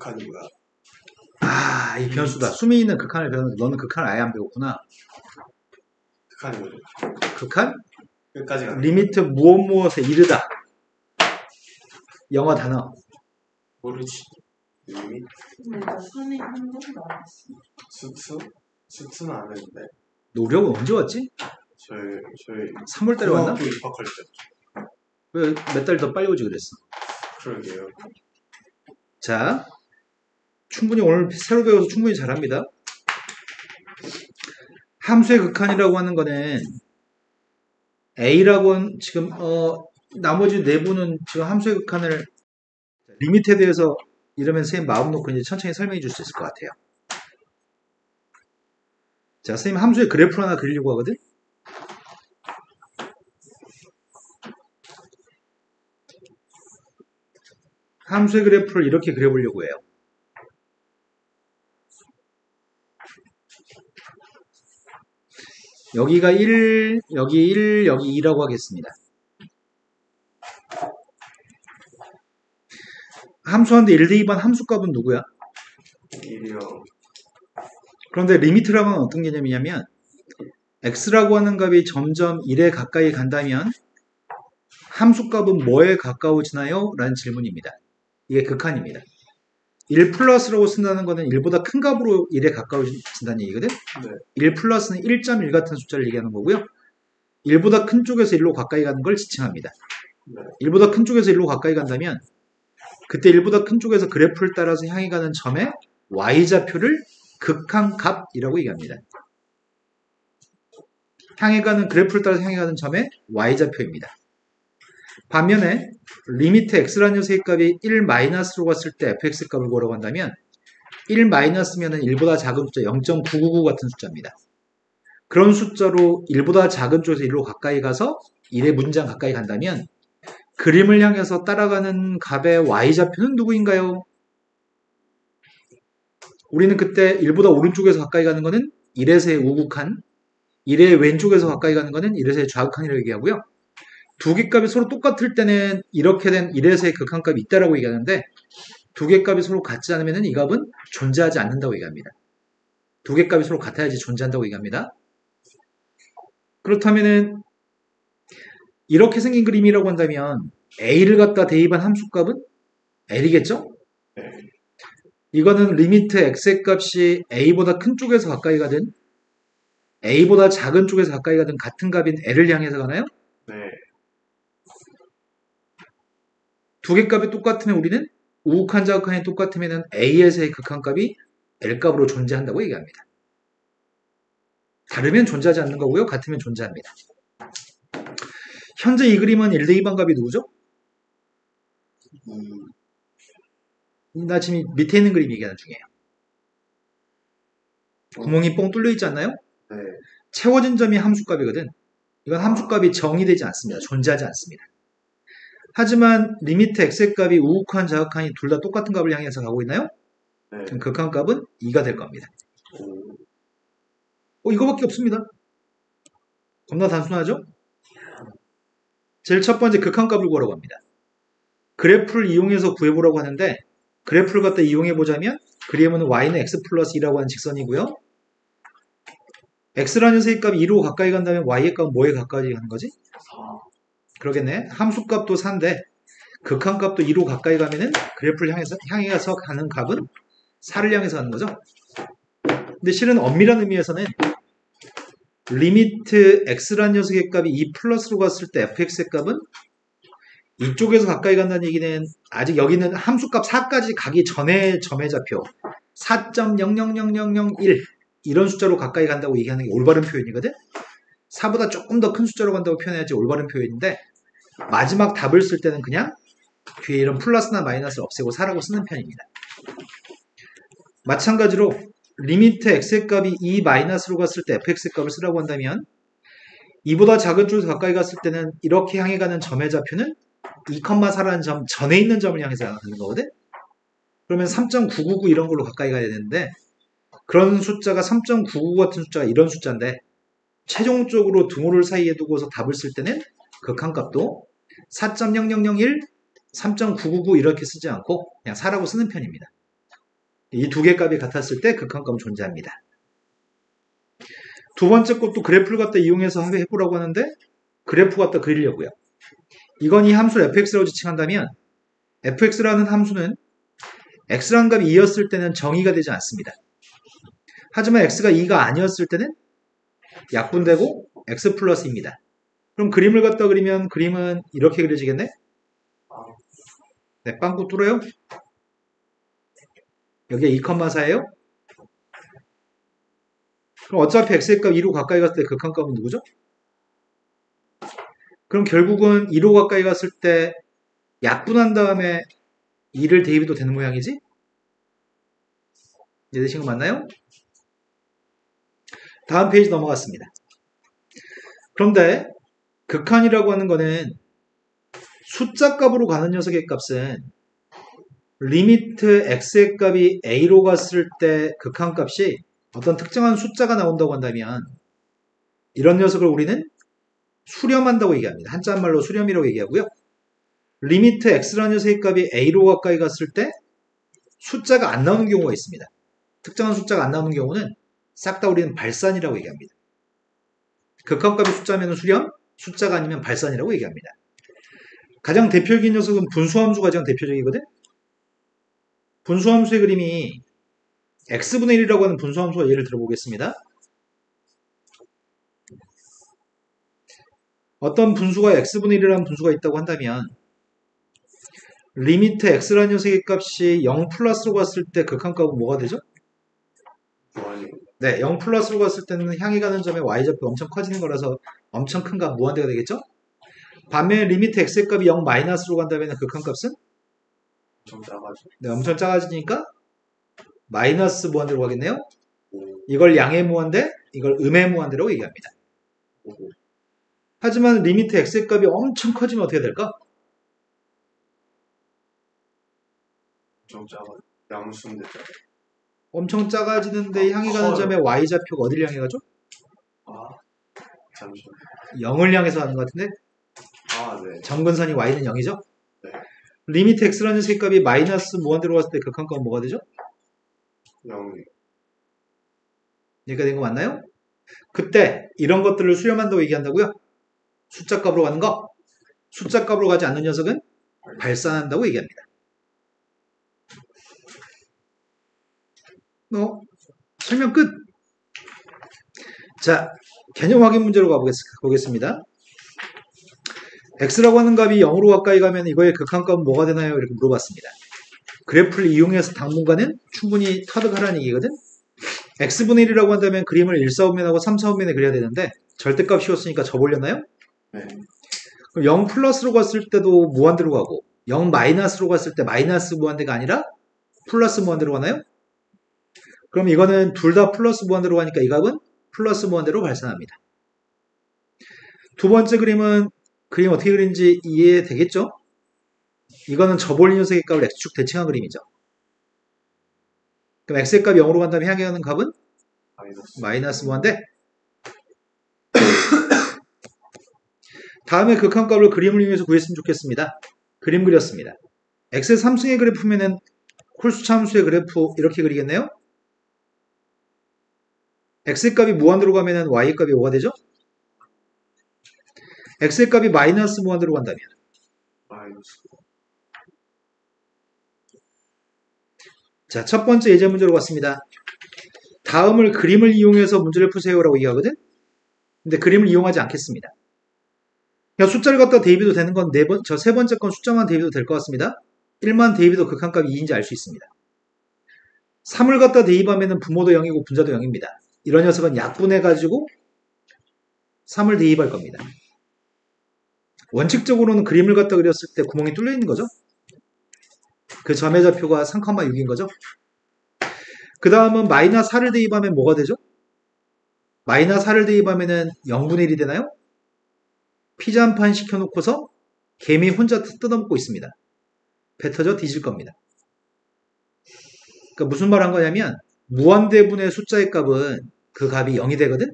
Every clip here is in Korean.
극한이 뭐야? 아, 이 변수다. 수민이는 극한을 배웠는데 너는 극한을 아예 안 배웠구나. 극한이 뭐죠? 극한? 끝까지 가는 리미트 무엇에 이르다. 영어 단어. 모르지. 리밋? 근데 나 선에 한 번도 안 했어. 수트? 수트는 안 했는데. 노력은 언제 왔지? 저희 3월달에 왔나? 고등학교 입학할 때. 왜 몇 달 더 빨리 오지 그랬어? 그러게요. 자, 충분히 오늘 새로 배워서 충분히 잘합니다. 함수의 극한이라고 하는 거는 A라고 지금 나머지 내부는 지금 함수의 극한을 리미트에 대해서 이러면 선생님 마음 놓고 이제 천천히 설명해 줄 수 있을 것 같아요. 자, 선생님 함수의 그래프를 하나 그리려고 하거든? 함수의 그래프를 이렇게 그려보려고 해요. 여기가 1, 여기 1, 여기 2라고 하겠습니다. 함수하는데 1 대 2반 함수값은 누구야? 1이요. 그런데 리미트라고 하는 어떤 개념이냐면 x라고 하는 값이 점점 1에 가까이 간다면 함수값은 뭐에 가까워지나요? 라는 질문입니다. 이게 극한입니다. 1 플러스라고 쓴다는 거는 1보다 큰 값으로 1에 가까워진다는 얘기거든? 네. 1 플러스는 1.1 같은 숫자를 얘기하는 거고요. 1보다 큰 쪽에서 1로 가까이 가는 걸 지칭합니다. 네. 1보다 큰 쪽에서 1로 가까이 간다면 그때 1보다 큰 쪽에서 그래프를 따라서 향해 가는 점의 y좌표를 극한값이라고 얘기합니다. 향해 가는 그래프를 따라서 향해 가는 점의 y좌표입니다. 반면에 리미트 x라는 녀석의 값이 1 마이너스로 갔을 때 fx 값을 구하라고 한다면 1 마이너스면은 1보다 작은 숫자 0.999 같은 숫자입니다. 그런 숫자로 1보다 작은 쪽에서 1로 가까이 가서 1의 문장 가까이 간다면 그림을 향해서 따라가는 값의 y좌표는 누구인가요? 우리는 그때 1보다 오른쪽에서 가까이 가는 거는 1에서의 우극한, 1의 왼쪽에서 가까이 가는 거는 1에서의 좌극한이라고 얘기하고요. 두 개 값이 서로 똑같을 때는 이렇게 된 1에서의 극한값이 있다라고 얘기하는데 두 개 값이 서로 같지 않으면 이 값은 존재하지 않는다고 얘기합니다. 두 개 값이 서로 같아야지 존재한다고 얘기합니다. 그렇다면은 이렇게 생긴 그림이라고 한다면 A를 갖다 대입한 함수값은 L이겠죠? 네. 이거는 리미트 x의 값이 A보다 큰 쪽에서 가까이 가든 A보다 작은 쪽에서 가까이 가든 같은 값인 L을 향해서 가나요? 네. 두 개 값이 똑같으면 우리는 우극한 자극한이 똑같으면 A에서의 극한값이 L값으로 존재한다고 얘기합니다. 다르면 존재하지 않는 거고요. 같으면 존재합니다. 현재 이 그림은 1 대 2반 값이 누구죠? 나 지금 밑에 있는 그림 얘기하는 중이에요. 구멍이 뻥 뚫려 있지 않나요? 네. 채워진 점이 함수값이거든. 이건 함수값이 정의되지 않습니다. 존재하지 않습니다. 하지만 리미트 x의 값이 우극한 자극한이 둘 다 똑같은 값을 향해서 가고 있나요? 네. 그럼 극한값은 2가 될 겁니다. 오. 이거밖에 없습니다. 겁나 단순하죠? 제일 첫 번째 극한값을 구하라고 합니다. 그래프를 이용해서 구해보라고 하는데 그래프를 갖다 이용해보자면 그림은 y는 x 플러스 2라고 하는 직선이고요. x라는 녀석의 값이 2로 가까이 간다면 y의 값은 뭐에 가까이 가는 거지? 4. 그러겠네. 함수값도 4인데 극한값도 2로 가까이 가면은 그래프를 향해서 가는 값은 4를 향해서 가는 거죠. 근데 실은 엄밀한 의미에서는 리미트 x라는 녀석의 값이 2 플러스로 갔을 때 fx의 값은 이쪽에서 가까이 간다는 얘기는 아직 여기는 함수값 4까지 가기 전에 점의 좌표 4.0000001 이런 숫자로 가까이 간다고 얘기하는 게 올바른 표현이거든. 4보다 조금 더 큰 숫자로 간다고 표현해야지 올바른 표현인데 마지막 답을 쓸 때는 그냥 뒤에 이런 플러스나 마이너스를 없애고 4라고 쓰는 편입니다. 마찬가지로 리미트 x의 값이 2 마이너스로 갔을 때 fx의 값을 쓰라고 한다면 2보다 작은 쪽에서 가까이 갔을 때는 이렇게 향해 가는 점의 좌표는 2,4라는 점 전에 있는 점을 향해서 가는 거거든. 그러면 3.999 이런 걸로 가까이 가야 되는데 그런 숫자가 3.999 같은 숫자가 이런 숫자인데 최종적으로 등호를 사이에 두고서 답을 쓸 때는 극한값도 4.0001, 3.999 이렇게 쓰지 않고 그냥 4라고 쓰는 편입니다. 이 두 개 값이 같았을 때 극한값은 존재합니다. 두 번째 것도 그래프를 갖다 이용해서 해보라고 하는데 그래프 갖다 그리려고요. 이건 이 함수를 fx라고 지칭한다면 fx라는 함수는 x라는 값이 2였을 때는 정의가 되지 않습니다. 하지만 x가 2가 아니었을 때는 약분되고 x 플러스입니다. 그럼 그림을 갖다 그리면 그림은 이렇게 그려지겠네? 네, 빵꾸 뚫어요? 여기에 2,4예요? 그럼 어차피 x의 값 2로 가까이 갔을 때 극한값은 누구죠? 그럼 결국은 2로 가까이 갔을 때 약분한 다음에 2를 대입해도 되는 모양이지? 이해되신 거 맞나요? 다음 페이지 넘어갔습니다. 그런데 극한이라고 하는 거는 숫자 값으로 가는 녀석의 값은 리미트 x의 값이 a로 갔을 때 극한 값이 어떤 특정한 숫자가 나온다고 한다면 이런 녀석을 우리는 수렴한다고 얘기합니다. 한자말로 수렴이라고 얘기하고요. 리미트 x라는 녀석의 값이 a로 가까이 갔을 때 숫자가 안 나오는 경우가 있습니다. 특정한 숫자가 안 나오는 경우는 싹 다 우리는 발산이라고 얘기합니다. 극한값이 숫자면 수렴, 숫자가 아니면 발산이라고 얘기합니다. 가장 대표적인 녀석은 분수함수가 가장 대표적이거든. 분수함수의 그림이 x분의 1이라고 하는 분수함수가 예를 들어보겠습니다. 어떤 분수가 x분의 1이라는 분수가 있다고 한다면 리미트 x라는 녀석의 값이 0 플러스로 갔을 때 극한값은 뭐가 되죠? 네, 0 플러스로 갔을 때는 향해 가는 점의 y좌표가 엄청 커지는 거라서 엄청 큰 값 무한대가 되겠죠? 반면에 리미트 x의 값이 0 마이너스로 간다면 극한값은? 좀 작아져. 네, 엄청 작아지니까 마이너스 무한대로 가겠네요? 이걸 양의 무한대, 이걸 음의 무한대라고 얘기합니다. 하지만 리미트 x의 값이 엄청 커지면 어떻게 될까? 좀 작아. 양수인데 작아. 엄청 작아지는데 향해 가는 점의 y좌표가 어디를 향해 가죠? 잠시만. 0을 향해서 가는 것 같은데 네. 점근선이 y는 0이죠? 네. 리미트 x라는 녀석의 값이 마이너스 무한대로 갔을 때 극한값은 뭐가 되죠? 0이. 여기가 된 거 맞나요? 그때 이런 것들을 수렴한다고 얘기한다고요? 숫자 값으로 가는 거? 숫자 값으로 가지 않는 녀석은 발산한다고 얘기합니다. 설명 끝! 자, 개념 확인 문제로 가보겠습니다. x라고 하는 값이 0으로 가까이 가면 이거의 극한값은 뭐가 되나요? 이렇게 물어봤습니다. 그래프를 이용해서 당분간은 충분히 터득하라는 얘기거든. x분의 1이라고 한다면 그림을 1,4분면하고 3,4분면에 그려야 되는데 절대값 씌웠으니까 접올렸나요? 네. 그럼 0 플러스로 갔을 때도 무한대로 가고 0 마이너스로 갔을 때 마이너스 무한대가 아니라 플러스 무한대로 가나요? 그럼 이거는 둘 다 플러스 무한대로 가니까 이 값은 플러스 무한대로 발산합니다. 두 번째 그림은 그림 어떻게 그린지 이해되겠죠? 이거는 접올린 녀석의 값을 x축 대칭한 그림이죠. 그럼 x의 값이 0으로 간다면 향해 가는 값은 마이너스 무한대. 다음에 극한값을 그림을 이용해서 구했으면 좋겠습니다. 그림 그렸습니다. x의 3승의 그래프면은 홀수차 함수의 그래프 이렇게 그리겠네요? x의 값이 무한대로 가면은 y의 값이 뭐가 되죠? x의 값이 마이너스 무한대로 간다면 마이너스. 자, 첫 번째 예제 문제로 갔습니다. 다음을 그림을 이용해서 문제를 푸세요라고 얘기하거든? 근데 그림을 이용하지 않겠습니다. 그냥 숫자를 갖다 대입해도 되는 건 저 세 번째 건 숫자만 대입해도 될 것 같습니다. 1만 대입해도 극한값이 2인지 알 수 있습니다. 3을 갖다 대입하면 부모도 0이고 분자도 0입니다. 이런 녀석은 약분해가지고 3을 대입할 겁니다. 원칙적으로는 그림을 갖다 그렸을 때 구멍이 뚫려 있는 거죠. 그 점의 좌표가 3,6인 거죠. 그 다음은 마이너스 4를 대입하면 뭐가 되죠? 마이너스 4를 대입하면은 0분의 1이 되나요? 피자 한 판 시켜놓고서 개미 혼자 뜯어먹고 있습니다. 배 터져 뒤질 겁니다. 그러니까 무슨 말 한 거냐면 무한대분의 숫자의 값은 그 값이 0이 되거든?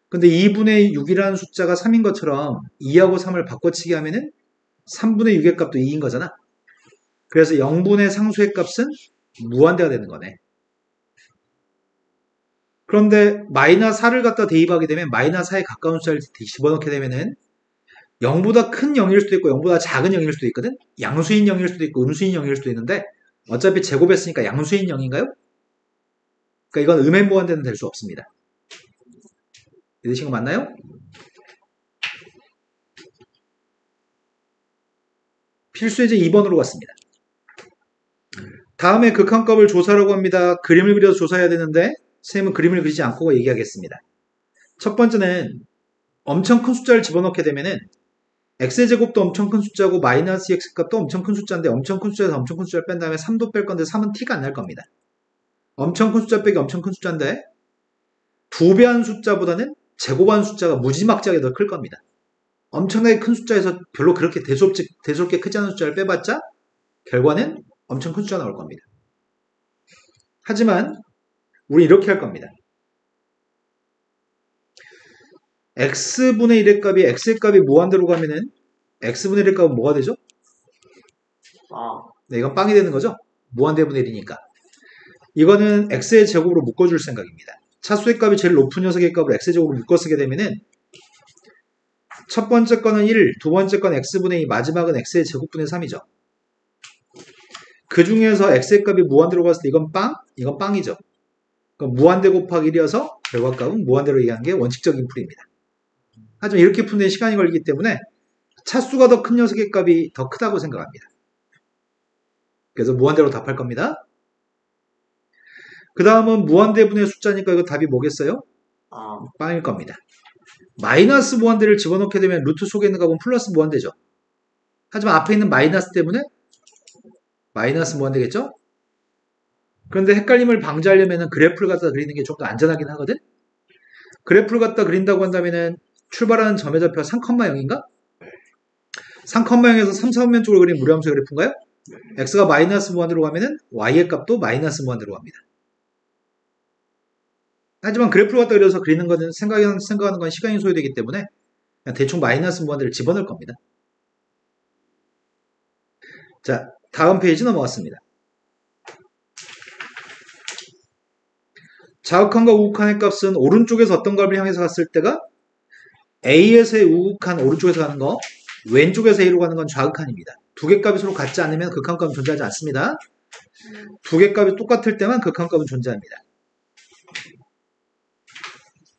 근데 2분의 6이라는 숫자가 3인 것처럼 2하고 3을 바꿔치기 하면은 3분의 6의 값도 2인 거잖아. 그래서 0분의 상수의 값은 무한대가 되는 거네. 그런데 마이너스 4를 갖다 대입하게 되면 마이너스 4에 가까운 숫자를 집어넣게 되면은 0보다 큰 0일 수도 있고 0보다 작은 0일 수도 있거든. 양수인 0일 수도 있고 음수인 0일 수도 있는데 어차피 제곱했으니까 양수인 0인가요? 그러니까 이건 음행 무한대는 될 수 없습니다. 이해되신 거 맞나요? 필수예제 2번으로 갔습니다. 다음에 극한값을 조사라고 합니다. 그림을 그려서 조사해야 되는데 선생님은 그림을 그리지 않고 얘기하겠습니다. 첫 번째는 엄청 큰 숫자를 집어넣게 되면은 x의 제곱도 엄청 큰 숫자고 마이너스 x값도 엄청 큰 숫자인데 엄청 큰 숫자에서 엄청 큰 숫자를 뺀 다음에 3도 뺄 건데 3은 티가 안 날 겁니다. 엄청 큰 숫자 빼기 엄청 큰 숫자인데 2배한 숫자보다는 제곱한 숫자가 무지막지하게 더 클 겁니다. 엄청나게 큰 숫자에서 별로 그렇게 대수롭게 크지 않은 숫자를 빼봤자 결과는 엄청 큰 숫자 나올 겁니다. 하지만 우리 이렇게 할 겁니다. x분의 1의 값이 x의 값이 무한대로 가면은 x분의 1의 값은 뭐가 되죠? 네, 이건 빵이 되는 거죠? 무한대분의 1이니까. 이거는 x의 제곱으로 묶어줄 생각입니다. 차수의 값이 제일 높은 녀석의 값을 x의 제곱으로 묶어 쓰게 되면은 첫 번째 거는 1, 두 번째 건 x분의 2, 마지막은 x의 제곱분의 3이죠. 그 중에서 x의 값이 무한대로 갔을 때 이건 빵, 이건 빵이죠. 그럼 무한대 곱하기 1이어서 결과값은 무한대로 얘기하는 게 원칙적인 풀이입니다. 하지만 이렇게 푸는 데 시간이 걸리기 때문에 차수가 더 큰 녀석의 값이 더 크다고 생각합니다. 그래서 무한대로 답할 겁니다. 그 다음은 무한대분의 숫자니까 이거 답이 뭐겠어요? 빵일 겁니다. 마이너스 무한대를 집어넣게 되면 루트 속에 있는 값은 플러스 무한대죠. 하지만 앞에 있는 마이너스 때문에 마이너스 무한대겠죠? 그런데 헷갈림을 방지하려면 그래프를 갖다 그리는 게 좀 더 안전하긴 하거든? 그래프를 갖다 그린다고 한다면은 출발하는 점의 좌표가 3,0인가? 3,0에서 3, 4분면 쪽으로 그린 무리함수의 그래프인가요? x가 마이너스 무한대로 가면은 y의 값도 마이너스 무한대로 갑니다. 하지만 그래프를 갖다 그려서 그리는 거는 생각하는 건 시간이 소요되기 때문에 그냥 대충 마이너스 무한대를 집어넣을 겁니다. 자, 다음 페이지 넘어갔습니다. 자극한과 우극한의 값은 오른쪽에서 어떤 값을 향해서 갔을 때가 A에서의 우극한 오른쪽에서 가는 거, 왼쪽에서 A로 가는 건 좌극한입니다. 두 개 값이 서로 같지 않으면 극한값은 존재하지 않습니다. 두 개 값이 똑같을 때만 극한값은 존재합니다.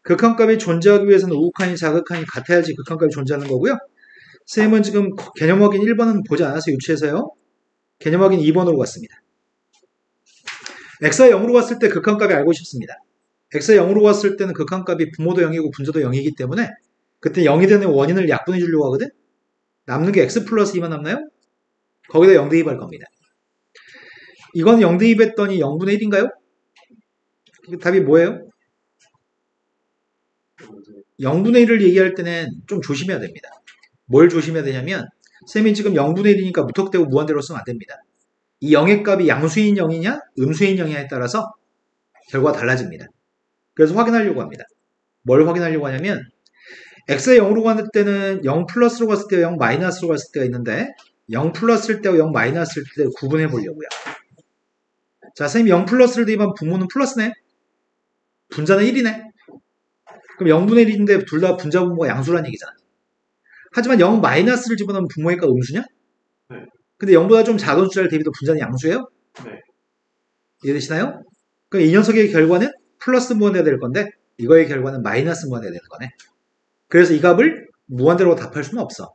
극한값이 존재하기 위해서는 우극한이 자극한이 같아야지 극한값이 존재하는 거고요. 쌤은 지금 개념 확인 1번은 보지 않아서 유치해서요. 개념 확인 2번으로 갔습니다. x가 0으로 갔을 때 극한값이 알고 싶습니다. x가 0으로 갔을 때는 극한값이 부모도 0이고 분자도 0이기 때문에 그때 0이 되는 원인을 약분해 주려고 하거든? 남는 게 x 플러스 2만 남나요? 거기다 0 대입할 겁니다. 이건 0 대입했더니 0분의 1인가요? 답이 뭐예요? 0분의 1을 얘기할 때는 좀 조심해야 됩니다. 뭘 조심해야 되냐면 쌤이 지금 0분의 1이니까 무턱대고 무한대로 쓰면 안 됩니다. 이 0의 값이 양수인 0이냐 음수인 0이냐에 따라서 결과가 달라집니다. 그래서 확인하려고 합니다. 뭘 확인하려고 하냐면 x가 0으로 갔을 때는 0 플러스로 갔을 때와 0 마이너스로 갔을 때가 있는데 0 플러스일 때와 0 마이너스일 때를 구분해 보려고요. 자, 선생님이 0 플러스를 대입하면 분모는 플러스네. 분자는 1이네. 그럼 0분의 1인데 둘 다 분자 분모가 양수란 얘기잖아. 하지만 0 마이너스를 집어넣으면 분모의 값 음수냐? 네. 근데 0보다 좀 작은 숫자를 대입해도 분자는 양수예요? 네. 이해되시나요? 그럼 이 녀석의 결과는 플러스 무한대가 될 건데 이거의 결과는 마이너스 무한대가 되는 거네. 그래서 이 값을 무한대로 답할 수는 없어.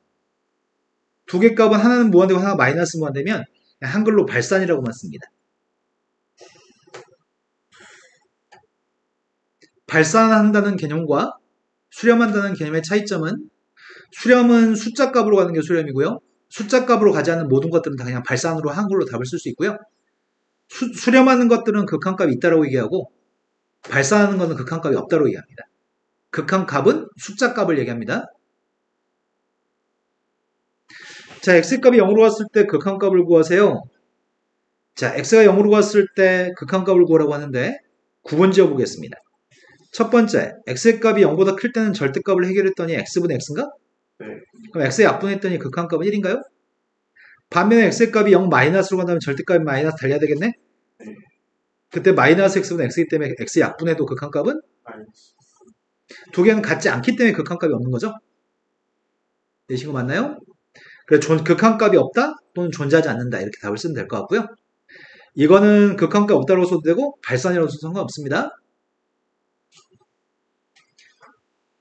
두 개 값은 하나는 무한대고 하나가 마이너스 무한대면 한글로 발산이라고만 씁니다. 발산한다는 개념과 수렴한다는 개념의 차이점은 수렴은 숫자 값으로 가는 게 수렴이고요. 숫자 값으로 가지 않는 모든 것들은 다 그냥 발산으로 한글로 답을 쓸 수 있고요. 수렴하는 것들은 극한값이 있다라고 얘기하고 발산하는 것은 극한값이 없다고 얘기합니다. 극한값은 숫자 값을 얘기합니다. 자, x값이 0으로 갔을 때 극한값을 구하세요. 자, x가 0으로 갔을 때 극한값을 구하라고 하는데 구분 지어 보겠습니다. 첫 번째, x의 값이 0보다 클 때는 절대값을 해결했더니 x분의 x인가? 네. 그럼 x에 약분했더니 극한값은 1인가요? 반면에 x의 값이 0 마이너스로 간다면 절대값이 마이너스 달려야 되겠네? 네. 그때 마이너스 x분의 x이기 때문에 x 약분해도 극한값은 마이너스. 두 개는 같지 않기 때문에 극한값이 없는 거죠. 되신 거 맞나요? 그래서 극한값이 없다 또는 존재하지 않는다 이렇게 답을 쓰면 될 것 같고요. 이거는 극한값 없다고 써도 되고 발산이라고 써도 상관없습니다.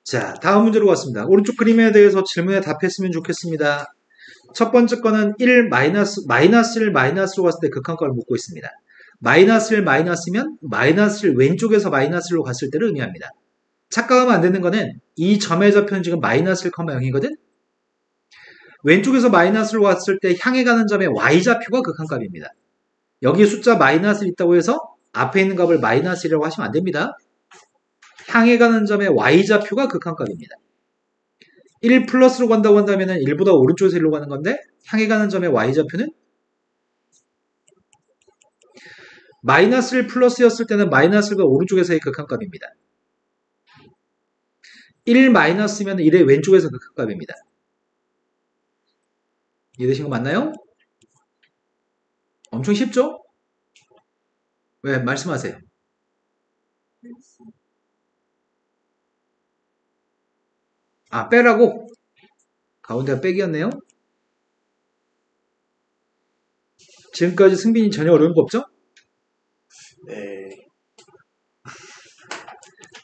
자, 다음 문제로 갔습니다. 오른쪽 그림에 대해서 질문에 답했으면 좋겠습니다. 첫 번째 거는 1 마이너스 1 마이너스로 갔을 때 극한값을 묻고 있습니다. 마이너스 1 마이너스면 마이너스 1 왼쪽에서 마이너스 1로 갔을 때를 의미합니다. 착각하면 안 되는 거는 이 점의 좌표는 지금 마이너스 1,0이거든? 왼쪽에서 마이너스로 갔을 때 향해 가는 점의 y좌표가 극한값입니다. 여기 숫자 마이너스 있다고 해서 앞에 있는 값을 마이너스 1이라고 하시면 안 됩니다. 향해 가는 점의 y좌표가 극한값입니다. 1 플러스로 간다고 한다면 1보다 오른쪽에서 1로 가는 건데 향해 가는 점의 y좌표는 마이너스 1 플러스였을 때는 마이너스 1가 오른쪽에서의 극한값입니다. 1 마이너스면 1의 왼쪽에서 극한값입니다. 이해되신 거 맞나요? 엄청 쉽죠? 왜? 말씀하세요. 아, 빼라고? 가운데가 빼기였네요. 지금까지 승빈이 전혀 어려운 거 없죠? 네.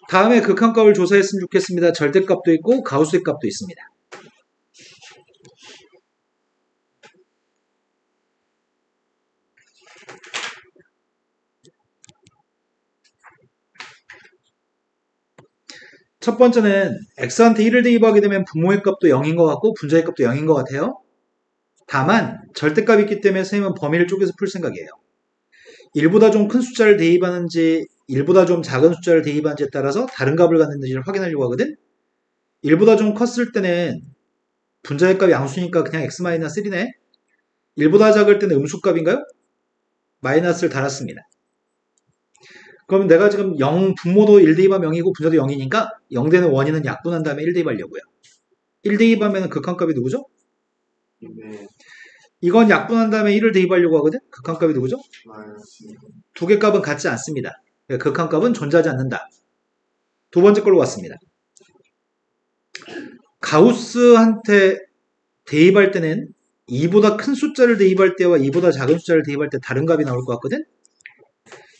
다음에 극한값을 조사했으면 좋겠습니다. 절대값도 있고 가우스의 값도 있습니다. 첫 번째는 x한테 1을 대입하게 되면 분모의 값도 0인 것 같고 분자의 값도 0인 것 같아요. 다만 절대값이 있기 때문에 선생님은 범위를 쪼개서 풀 생각이에요. 1보다 좀 큰 숫자를 대입하는지 1보다 좀 작은 숫자를 대입하는지에 따라서 다른 값을 갖는지를 확인하려고 하거든. 1보다 좀 컸을 때는 분자의 값이 양수니까 그냥 x-1이네. 1보다 작을 때는 음수값인가요? 마이너스를 달았습니다. 그러면 내가 지금 0 분모도 1 대입하면 0이고 분자도 0이니까 0 되는 원인은 약분한 다음에 1 대입하려고요. 1 대입하면 극한값이 누구죠? 네. 이건 약분한 다음에 1을 대입하려고 하거든? 극한값이 누구죠? 마이너스. 두 개 값은 같지 않습니다. 극한값은 존재하지 않는다. 두 번째 걸로 왔습니다. 가우스한테 대입할 때는 2보다 큰 숫자를 대입할 때와 2보다 작은 숫자를 대입할 때 다른 값이 나올 것 같거든?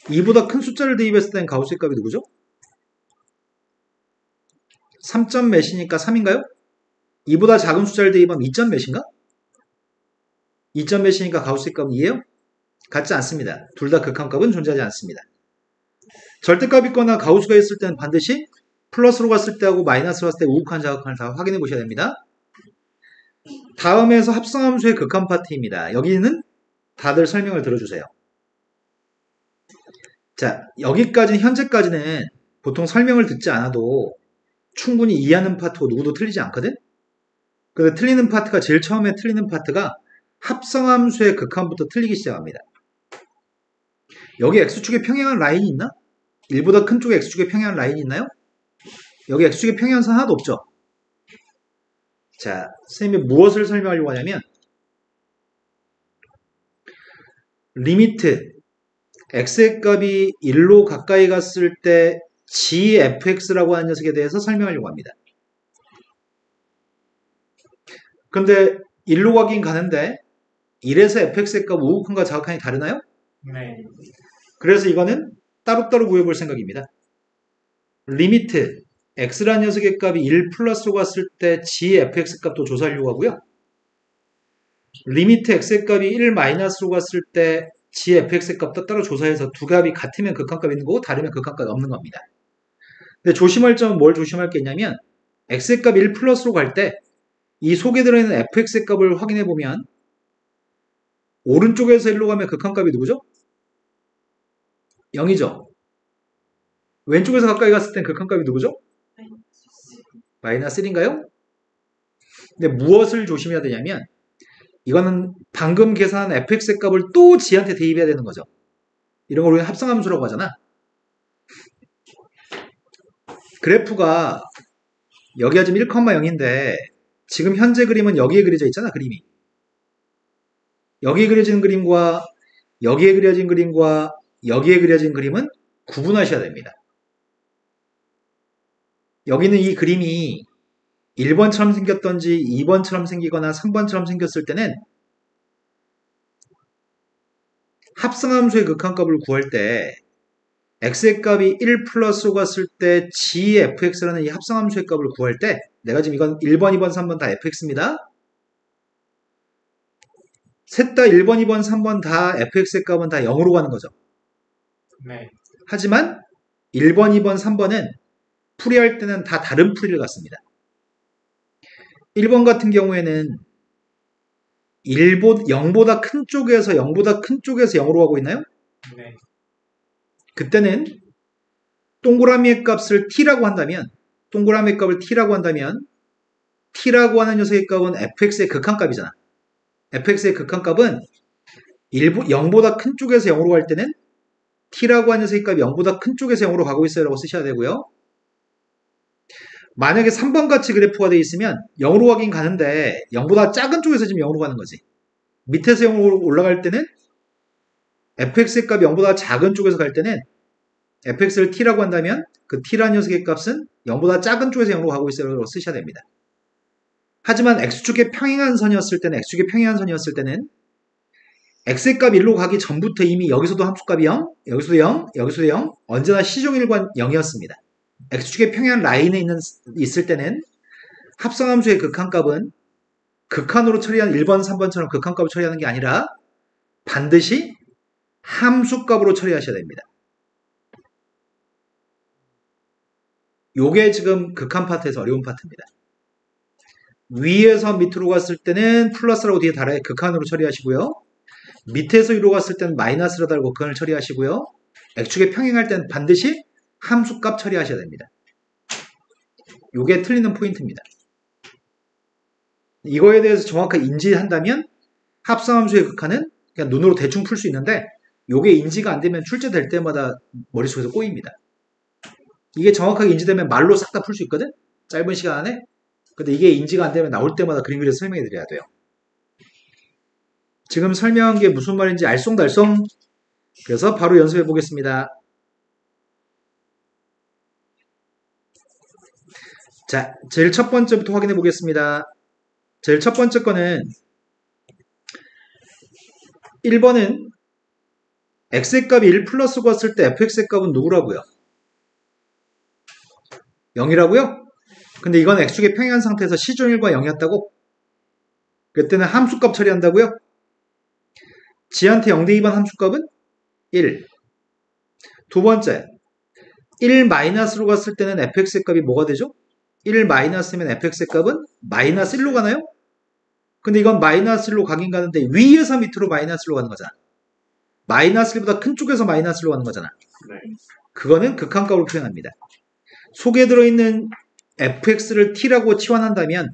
2보다 큰 숫자를 대입했을 때는 가우스의 값이 누구죠? 3점 몇이니까 3인가요? 2보다 작은 숫자를 대입하면 2점 몇인가? 2점 몇이니까 가우스의 값은 2예요? 같지 않습니다. 둘 다 극한값은 존재하지 않습니다. 절대값 있거나 가우스가 있을 때는 반드시 플러스로 갔을 때하고 마이너스로 갔을 때 우극한 자극한을 다 확인해 보셔야 됩니다. 다음에서 합성함수의 극한 파트입니다. 여기는 다들 설명을 들어주세요. 자, 여기까지는 현재까지는 보통 설명을 듣지 않아도 충분히 이해하는 파트고 누구도 틀리지 않거든? 근데 틀리는 파트가 제일 처음에 틀리는 파트가 합성함수의 극한부터 틀리기 시작합니다. 여기 x축에 평행한 라인이 있나? 1보다 큰 쪽에 x축에 평행한 라인이 있나요? 여기 x축에 평행한 선 하나도 없죠? 자, 선생님이 무엇을 설명하려고 하냐면 리미트 x의 값이 1로 가까이 갔을 때 gfx라고 하는 녀석에 대해서 설명하려고 합니다. 근데 1로 가긴 가는데 1에서 fx의 값 우극한과 자극한이 다르나요? 네. 그래서 이거는 따로따로 구해볼 생각입니다. 리미트 x라는 녀석의 값이 1 플러스로 갔을 때 gfx 값도 조사하려고 하고요. 리미트 x의 값이 1 마이너스로 갔을 때 gfx의 값도 따로 조사해서 두 값이 같으면 극한값이 있는 거고 다르면 극한값이 없는 겁니다. 근데 조심할 점은 뭘 조심할 게 있냐면 x의 값 1 플러스로 갈 때 이 속에 들어있는 fx의 값을 확인해 보면 오른쪽에서 1로 가면 극한값이 누구죠? 0이죠. 왼쪽에서 가까이 갔을 땐 극한값이 누구죠? 마이너스 1인가요? 근데 무엇을 조심해야 되냐면 이거는 방금 계산한 fx의 값을 또 g한테 대입해야 되는 거죠. 이런 걸 우리는 합성함수라고 하잖아. 그래프가 여기가 지금 1,0인데 지금 현재 그림은 여기에 그려져 있잖아, 그림이. 여기에 그려진 그림과 여기에 그려진 그림과 여기에 그려진 그림은 구분하셔야 됩니다. 여기는 이 그림이 1번처럼 생겼던지 2번처럼 생기거나 3번처럼 생겼을 때는 합성함수의 극한값을 구할 때 x의 값이 1 플러스 5가 쓸 때 gfx라는 이 합성함수의 값을 구할 때 내가 지금 이건 1번, 2번, 3번 다 fx입니다. 셋 다 1번, 2번, 3번 다 fx의 값은 다 0으로 가는 거죠. 네. 하지만 1번, 2번, 3번은 풀이할 때는 다 다른 풀이를 갖습니다. 1번 같은 경우에는 0보다 큰 쪽에서 0보다 큰 쪽에서 0으로 가고 있나요? 네. 그때는 동그라미의 값을 t라고 한다면 동그라미의 값을 t라고 한다면 t라고 하는 녀석의 값은 fx의 극한값이잖아. fx의 극한값은 0보다 큰 쪽에서 0으로 갈 때는 t라고 하는 녀석의 값이 0보다 큰 쪽에서 0으로 가고 있어요 라고 쓰셔야 되고요. 만약에 3번 같이 그래프가 되어 있으면 0으로 가긴 가는데 0보다 작은 쪽에서 지금 0으로 가는 거지. 밑에서 0으로 올라갈 때는 fx의 값이 0보다 작은 쪽에서 갈 때는 fx를 t라고 한다면 그 t라는 녀석의 값은 0보다 작은 쪽에서 0으로 가고 있어요 라고 쓰셔야 됩니다. 하지만 x축의 평행한 선이었을 때는 x의 값 1로 가기 전부터 이미 여기서도 함수값이 0, 여기서도 0, 여기서도 0, 언제나 시종일관 0이었습니다. x축의 평행한 라인에 있을 때는 합성함수의 극한값은 극한으로 처리한 1번, 3번처럼 극한값을 처리하는 게 아니라 반드시 함수값으로 처리하셔야 됩니다. 요게 지금 극한 파트에서 어려운 파트입니다. 위에서 밑으로 갔을 때는 플러스라고 뒤에 달아야 극한으로 처리하시고요. 밑에서 위로 갔을 때는 마이너스로 달고 극한을 처리하시고요. x축에 평행할 때는 반드시 함수값 처리하셔야 됩니다. 요게 틀리는 포인트입니다. 이거에 대해서 정확하게 인지한다면 합성함수의 극한은 그냥 눈으로 대충 풀 수 있는데 요게 인지가 안 되면 출제될 때마다 머릿속에서 꼬입니다. 이게 정확하게 인지되면 말로 싹 다 풀 수 있거든? 짧은 시간 안에. 근데 이게 인지가 안 되면 나올 때마다 그림 그려서 설명해 드려야 돼요. 지금 설명한 게 무슨 말인지 알쏭달쏭. 그래서 바로 연습해 보겠습니다. 자, 제일 첫 번째부터 확인해 보겠습니다. 제일 첫 번째 거는 1번은 x의 값이 1 플러스고 왔을 때 fx의 값은 누구라고요? 0이라고요? 근데 이건 x축의 평행한 상태에서 시종일과 0이었다고? 그때는 함수값 처리한다고요? g한테 0대 2번 함수값은 1. 두 번째, 1 마이너스로 갔을 때는 fx의 값이 뭐가 되죠? 1 마이너스면 fx의 값은 마이너스 1로 가나요? 근데 이건 마이너스 1로 가긴 가는데 위에서 밑으로 마이너스 1로 가는 거잖아. 마이너스 1보다 큰 쪽에서 마이너스 1로 가는 거잖아. 네. 그거는 극한값으로 표현합니다. 속에 들어있는 fx를 t라고 치환한다면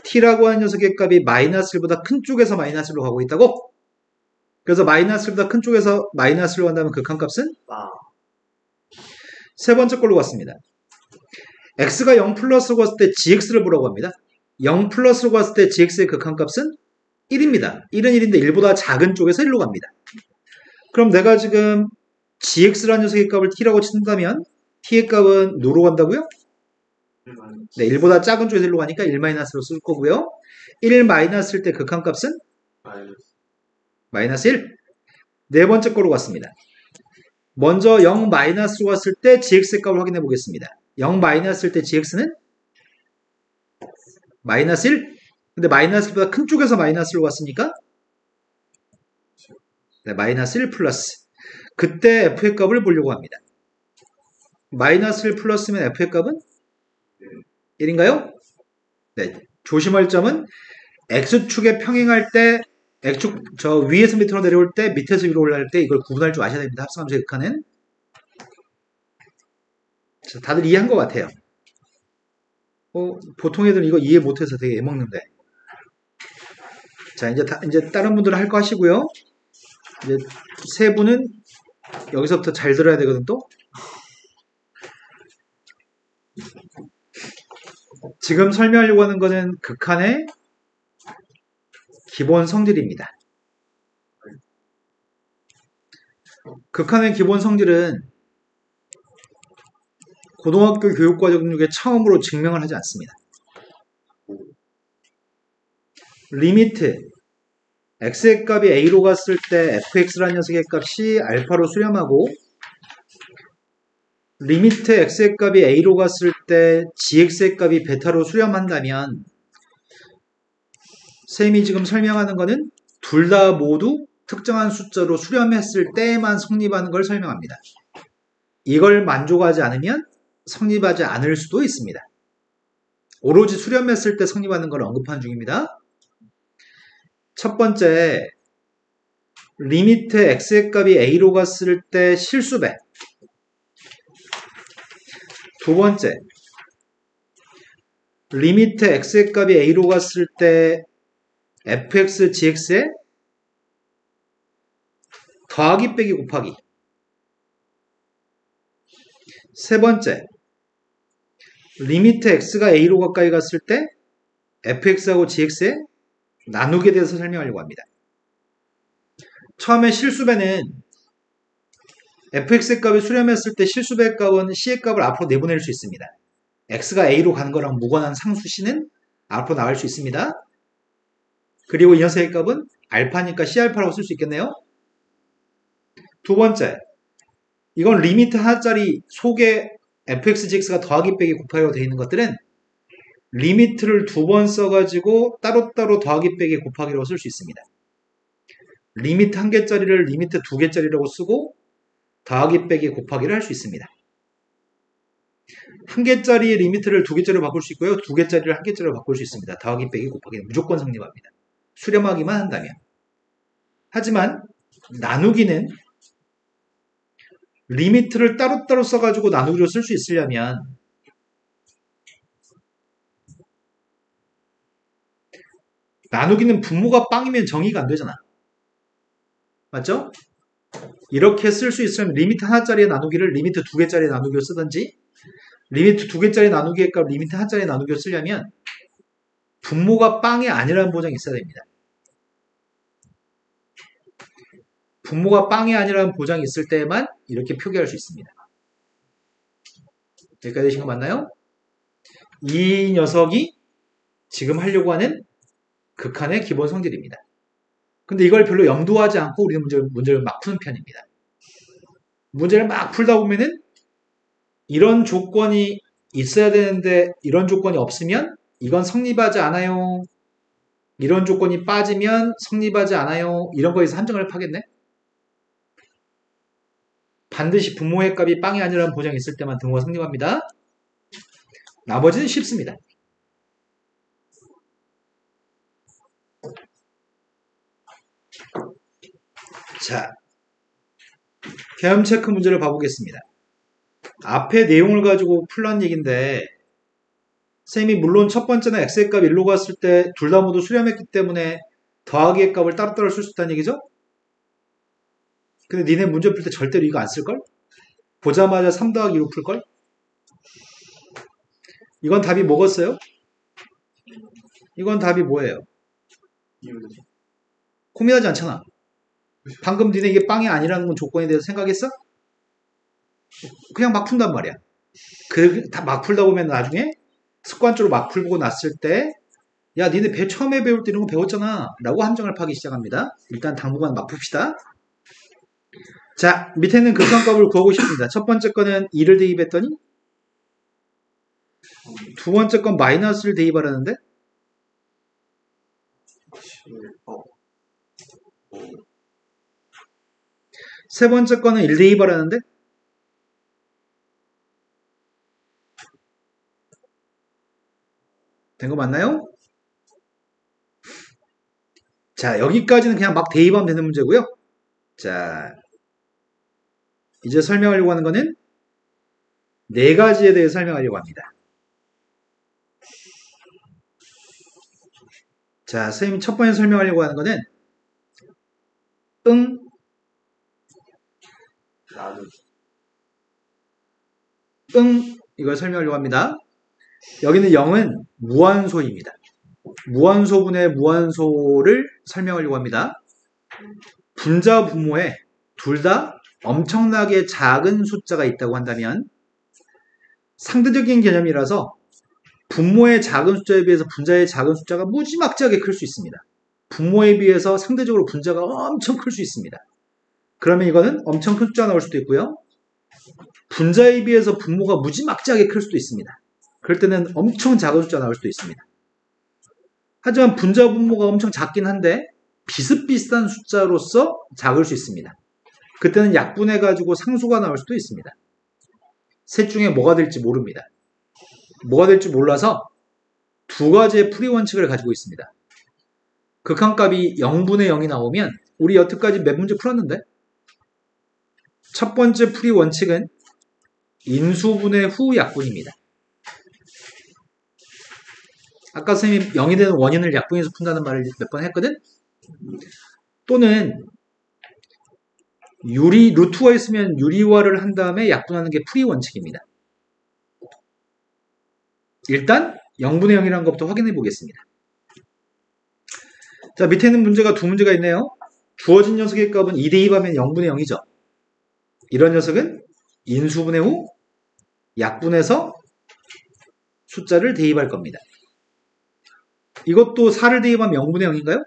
t라고 하는 녀석의 값이 마이너스 1보다 큰 쪽에서 마이너스 1로 가고 있다고? 그래서 마이너스 1보다 큰 쪽에서 마이너스 1로 간다면 극한값은? 세 번째 걸로 갔습니다. x가 0 플러스로 갔을 때 gx를 보라고 합니다. 0 플러스로 갔을 때 gx의 극한값은 1입니다. 1은 1인데 1보다 작은 쪽에서 1로 갑니다. 그럼 내가 지금 gx라는 녀석의 값을 t라고 친다면 t의 값은 누로 간다고요? 네, 1보다 작은 쪽에서 1로 가니까 1-로 쓸 거고요. 1 마이너스일 때 극한값은? 마이너스 1. 네 번째 거로 갔습니다. 먼저 0 마이너스로 갔을 때 gx의 값을 확인해 보겠습니다. 0 마이너스일 때 gx는? 마이너스 1. 근데 마이너스 1보다 큰 쪽에서 마이너스로 갔으니까? 네, 마이너스 1 플러스. 그때 f의 값을 보려고 합니다. 마이너스 1 플러스면 f의 값은? 1인가요? 네, 조심할 점은 x축에 평행할 때 x축 저 위에서 밑으로 내려올 때 밑에서 위로 올라갈 때 이걸 구분할 줄 아셔야 됩니다. 합성함수의 극한은. 자, 다들 이해한 것 같아요. 보통 애들은 이거 이해 못해서 되게 애먹는데. 자, 이제 다른 분들은 할 거 하시고요. 이제 세 분은 여기서부터 잘 들어야 되거든 또. 지금 설명하려고 하는 거는 극한의 기본 성질입니다. 극한의 기본 성질은 고등학교 교육과정 중에 처음으로 증명을 하지 않습니다. 리미트 x의 값이 a로 갔을 때 fx라는 녀석의 값이 알파로 수렴하고 리미트 x의 값이 a로 갔을 때 gx의 값이 베타로 수렴한다면 쌤이 지금 설명하는 거는 둘 다 모두 특정한 숫자로 수렴했을 때에만 성립하는 걸 설명합니다. 이걸 만족하지 않으면 성립하지 않을 수도 있습니다. 오로지 수렴했을 때 성립하는 걸 언급한 중입니다. 첫 번째, 리미트 x의 값이 a로 갔을 때 실수배. 두 번째, 리미트 x의 값이 a로 갔을 때 fx, gx의 더하기 빼기 곱하기. 세 번째, 리미트 x가 a로 가까이 갔을 때 fx하고 gx의 나누기에 대해서 설명하려고 합니다. 처음에 실수배는 fx의 값이 수렴했을 때 실수배의 값은 c의 값을 앞으로 내보낼 수 있습니다. x가 a로 가는 거랑 무관한 상수 c는 앞으로 나갈 수 있습니다. 그리고 이 녀석의 값은 알파니까 C알파라고 쓸 수 있겠네요. 두 번째, 이건 리미트 하나짜리 속에 fx, gx가 더하기 빼기 곱하기로 되어 있는 것들은 리미트를 두 번 써가지고 따로따로 더하기 빼기 곱하기로 쓸 수 있습니다. 리미트 한 개짜리를 리미트 두 개짜리라고 쓰고 더하기 빼기 곱하기를 할 수 있습니다. 한 개짜리 리미트를 두 개짜리로 바꿀 수 있고요. 두 개짜리를 한 개짜리로 바꿀 수 있습니다. 더하기 빼기 곱하기는 무조건 성립합니다. 수렴하기만 한다면. 하지만 나누기는 리미트를 따로따로 써가지고 나누기로 쓸 수 있으려면 나누기는 분모가 빵이면 정의가 안 되잖아. 맞죠? 이렇게 쓸 수 있으면 리미트 하나짜리의 나누기를 리미트 두 개짜리 나누기로 쓰든지 리미트 두 개짜리 나누기의 값 리미트 하나짜리 나누기로 쓰려면 분모가 빵이 아니라는 보장이 있어야 됩니다. 분모가 빵이 아니라는 보장이 있을 때에만 이렇게 표기할 수 있습니다. 여기까지 되신 거 맞나요? 이 녀석이 지금 하려고 하는 극한의 기본 성질입니다. 근데 이걸 별로 염두하지 않고 우리는 문제를 막 푸는 편입니다. 문제를 막 풀다 보면은 이런 조건이 있어야 되는데 이런 조건이 없으면 이건 성립하지 않아요. 이런 조건이 빠지면 성립하지 않아요. 이런 거에서 함정을 파겠네. 반드시 분모의 값이 빵이 아니라는 보장이 있을 때만 등호가 성립합니다. 나머지는 쉽습니다. 자, 계엄 체크 문제를 봐보겠습니다. 앞에 내용을 가지고 풀란 얘기인데 쌤이 물론 첫 번째는 x의 값 1로 갔을 때 둘 다 모두 수렴했기 때문에 더하기의 값을 따로따로 쓸 수 있다는 얘기죠? 근데 니네 문제 풀 때 절대로 이거 안 쓸걸? 보자마자 3 더하기 2로 풀걸? 이건 답이 뭐겠어요? 이건 답이 뭐예요? 고민하지 않잖아. 방금 니네 이게 빵이 아니라는 건 조건에 대해서 생각했어? 그냥 막 푼단 말이야. 다 막 풀다 보면 나중에 습관적으로 막 풀고 났을 때 야 니네 처음에 배울 때 이런 거 배웠잖아 라고 함정을 파기 시작합니다. 일단 당분간 막 풉시다. 자, 밑에 있는 극한값을 구하고 싶습니다. 첫 번째 거는 2를 대입했더니 두 번째 건 마이너스를 대입하라는데 세 번째 거는 1 대입하라는데 된 거 맞나요? 자, 여기까지는 그냥 막 대입하면 되는 문제고요. 자, 이제 설명하려고 하는 거는 네 가지에 대해 설명하려고 합니다. 자, 선생님이 첫 번째 설명하려고 하는 거는 이걸 설명하려고 합니다. 여기는 0은 무한소입니다. 무한소분의 무한소를 설명하려고 합니다. 분자 분모에 둘 다 엄청나게 작은 숫자가 있다고 한다면 상대적인 개념이라서 분모의 작은 숫자에 비해서 분자의 작은 숫자가 무지막지하게 클 수 있습니다. 분모에 비해서 상대적으로 분자가 엄청 클 수 있습니다. 그러면 이거는 엄청 큰 숫자가 나올 수도 있고요. 분자에 비해서 분모가 무지막지하게 클 수도 있습니다. 그럴 때는 엄청 작은 숫자가 나올 수도 있습니다. 하지만 분자 분모가 엄청 작긴 한데 비슷비슷한 숫자로서 작을 수 있습니다. 그때는 약분해가지고 상수가 나올 수도 있습니다. 셋 중에 뭐가 될지 모릅니다. 뭐가 될지 몰라서 두 가지의 풀이 원칙을 가지고 있습니다. 극한값이 0분의 0이 나오면 우리 여태까지 몇 문제 풀었는데 첫 번째 풀이 원칙은 인수분해 후 약분입니다. 아까 선생님이 0이 되는 원인을 약분해서 푼다는 말을 몇 번 했거든? 또는 루트가 있으면 유리화를 한 다음에 약분하는 게 풀이 원칙입니다. 일단 0분의 0이라는 것부터 확인해 보겠습니다. 자, 밑에 있는 문제가 두 문제가 있네요. 주어진 녀석의 값은 2 대입하면 0분의 0이죠. 이런 녀석은 인수분해 후 약분해서 숫자를 대입할 겁니다. 이것도 4를 대입하면 0분의 0인가요?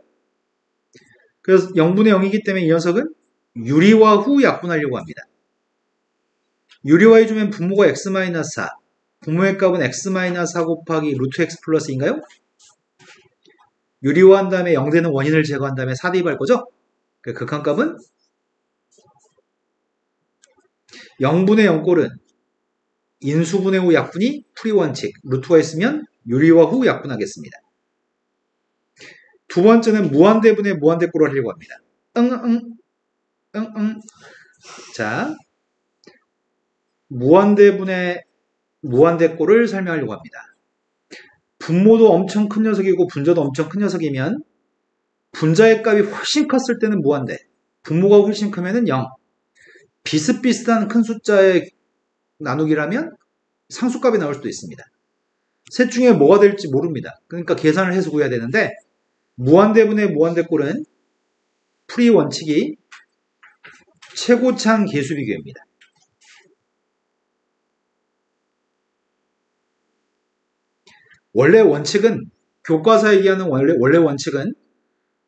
그래서 0분의 0이기 때문에 이 녀석은 유리화 후 약분하려고 합니다. 유리화해주면 분모가 x-4, 분모의 값은 x-4 곱하기 루트 x 플러스인가요? 유리화한 다음에 0 되는 원인을 제거한 다음에 4 대입할 거죠? 그 극한값은 0분의 0꼴은 인수분해 후 약분이 풀이 원칙, 루트가 있으면 유리화 후 약분하겠습니다. 두 번째는 무한대분의 무한대꼴을 하려고 합니다. 자, 무한대분의 무한대꼴을 설명하려고 합니다. 분모도 엄청 큰 녀석이고 분자도 엄청 큰 녀석이면 분자의 값이 훨씬 컸을 때는 무한대, 분모가 훨씬 크면은 0. 비슷비슷한 큰 숫자의 나누기라면 상수값이 나올 수도 있습니다. 셋 중에 뭐가 될지 모릅니다. 그러니까 계산을 해서 구해야 되는데 무한대분의 무한대꼴은 풀이 원칙이 최고차항 계수 비교입니다. 원래 원칙은 교과서에 얘기하는 원래 원칙은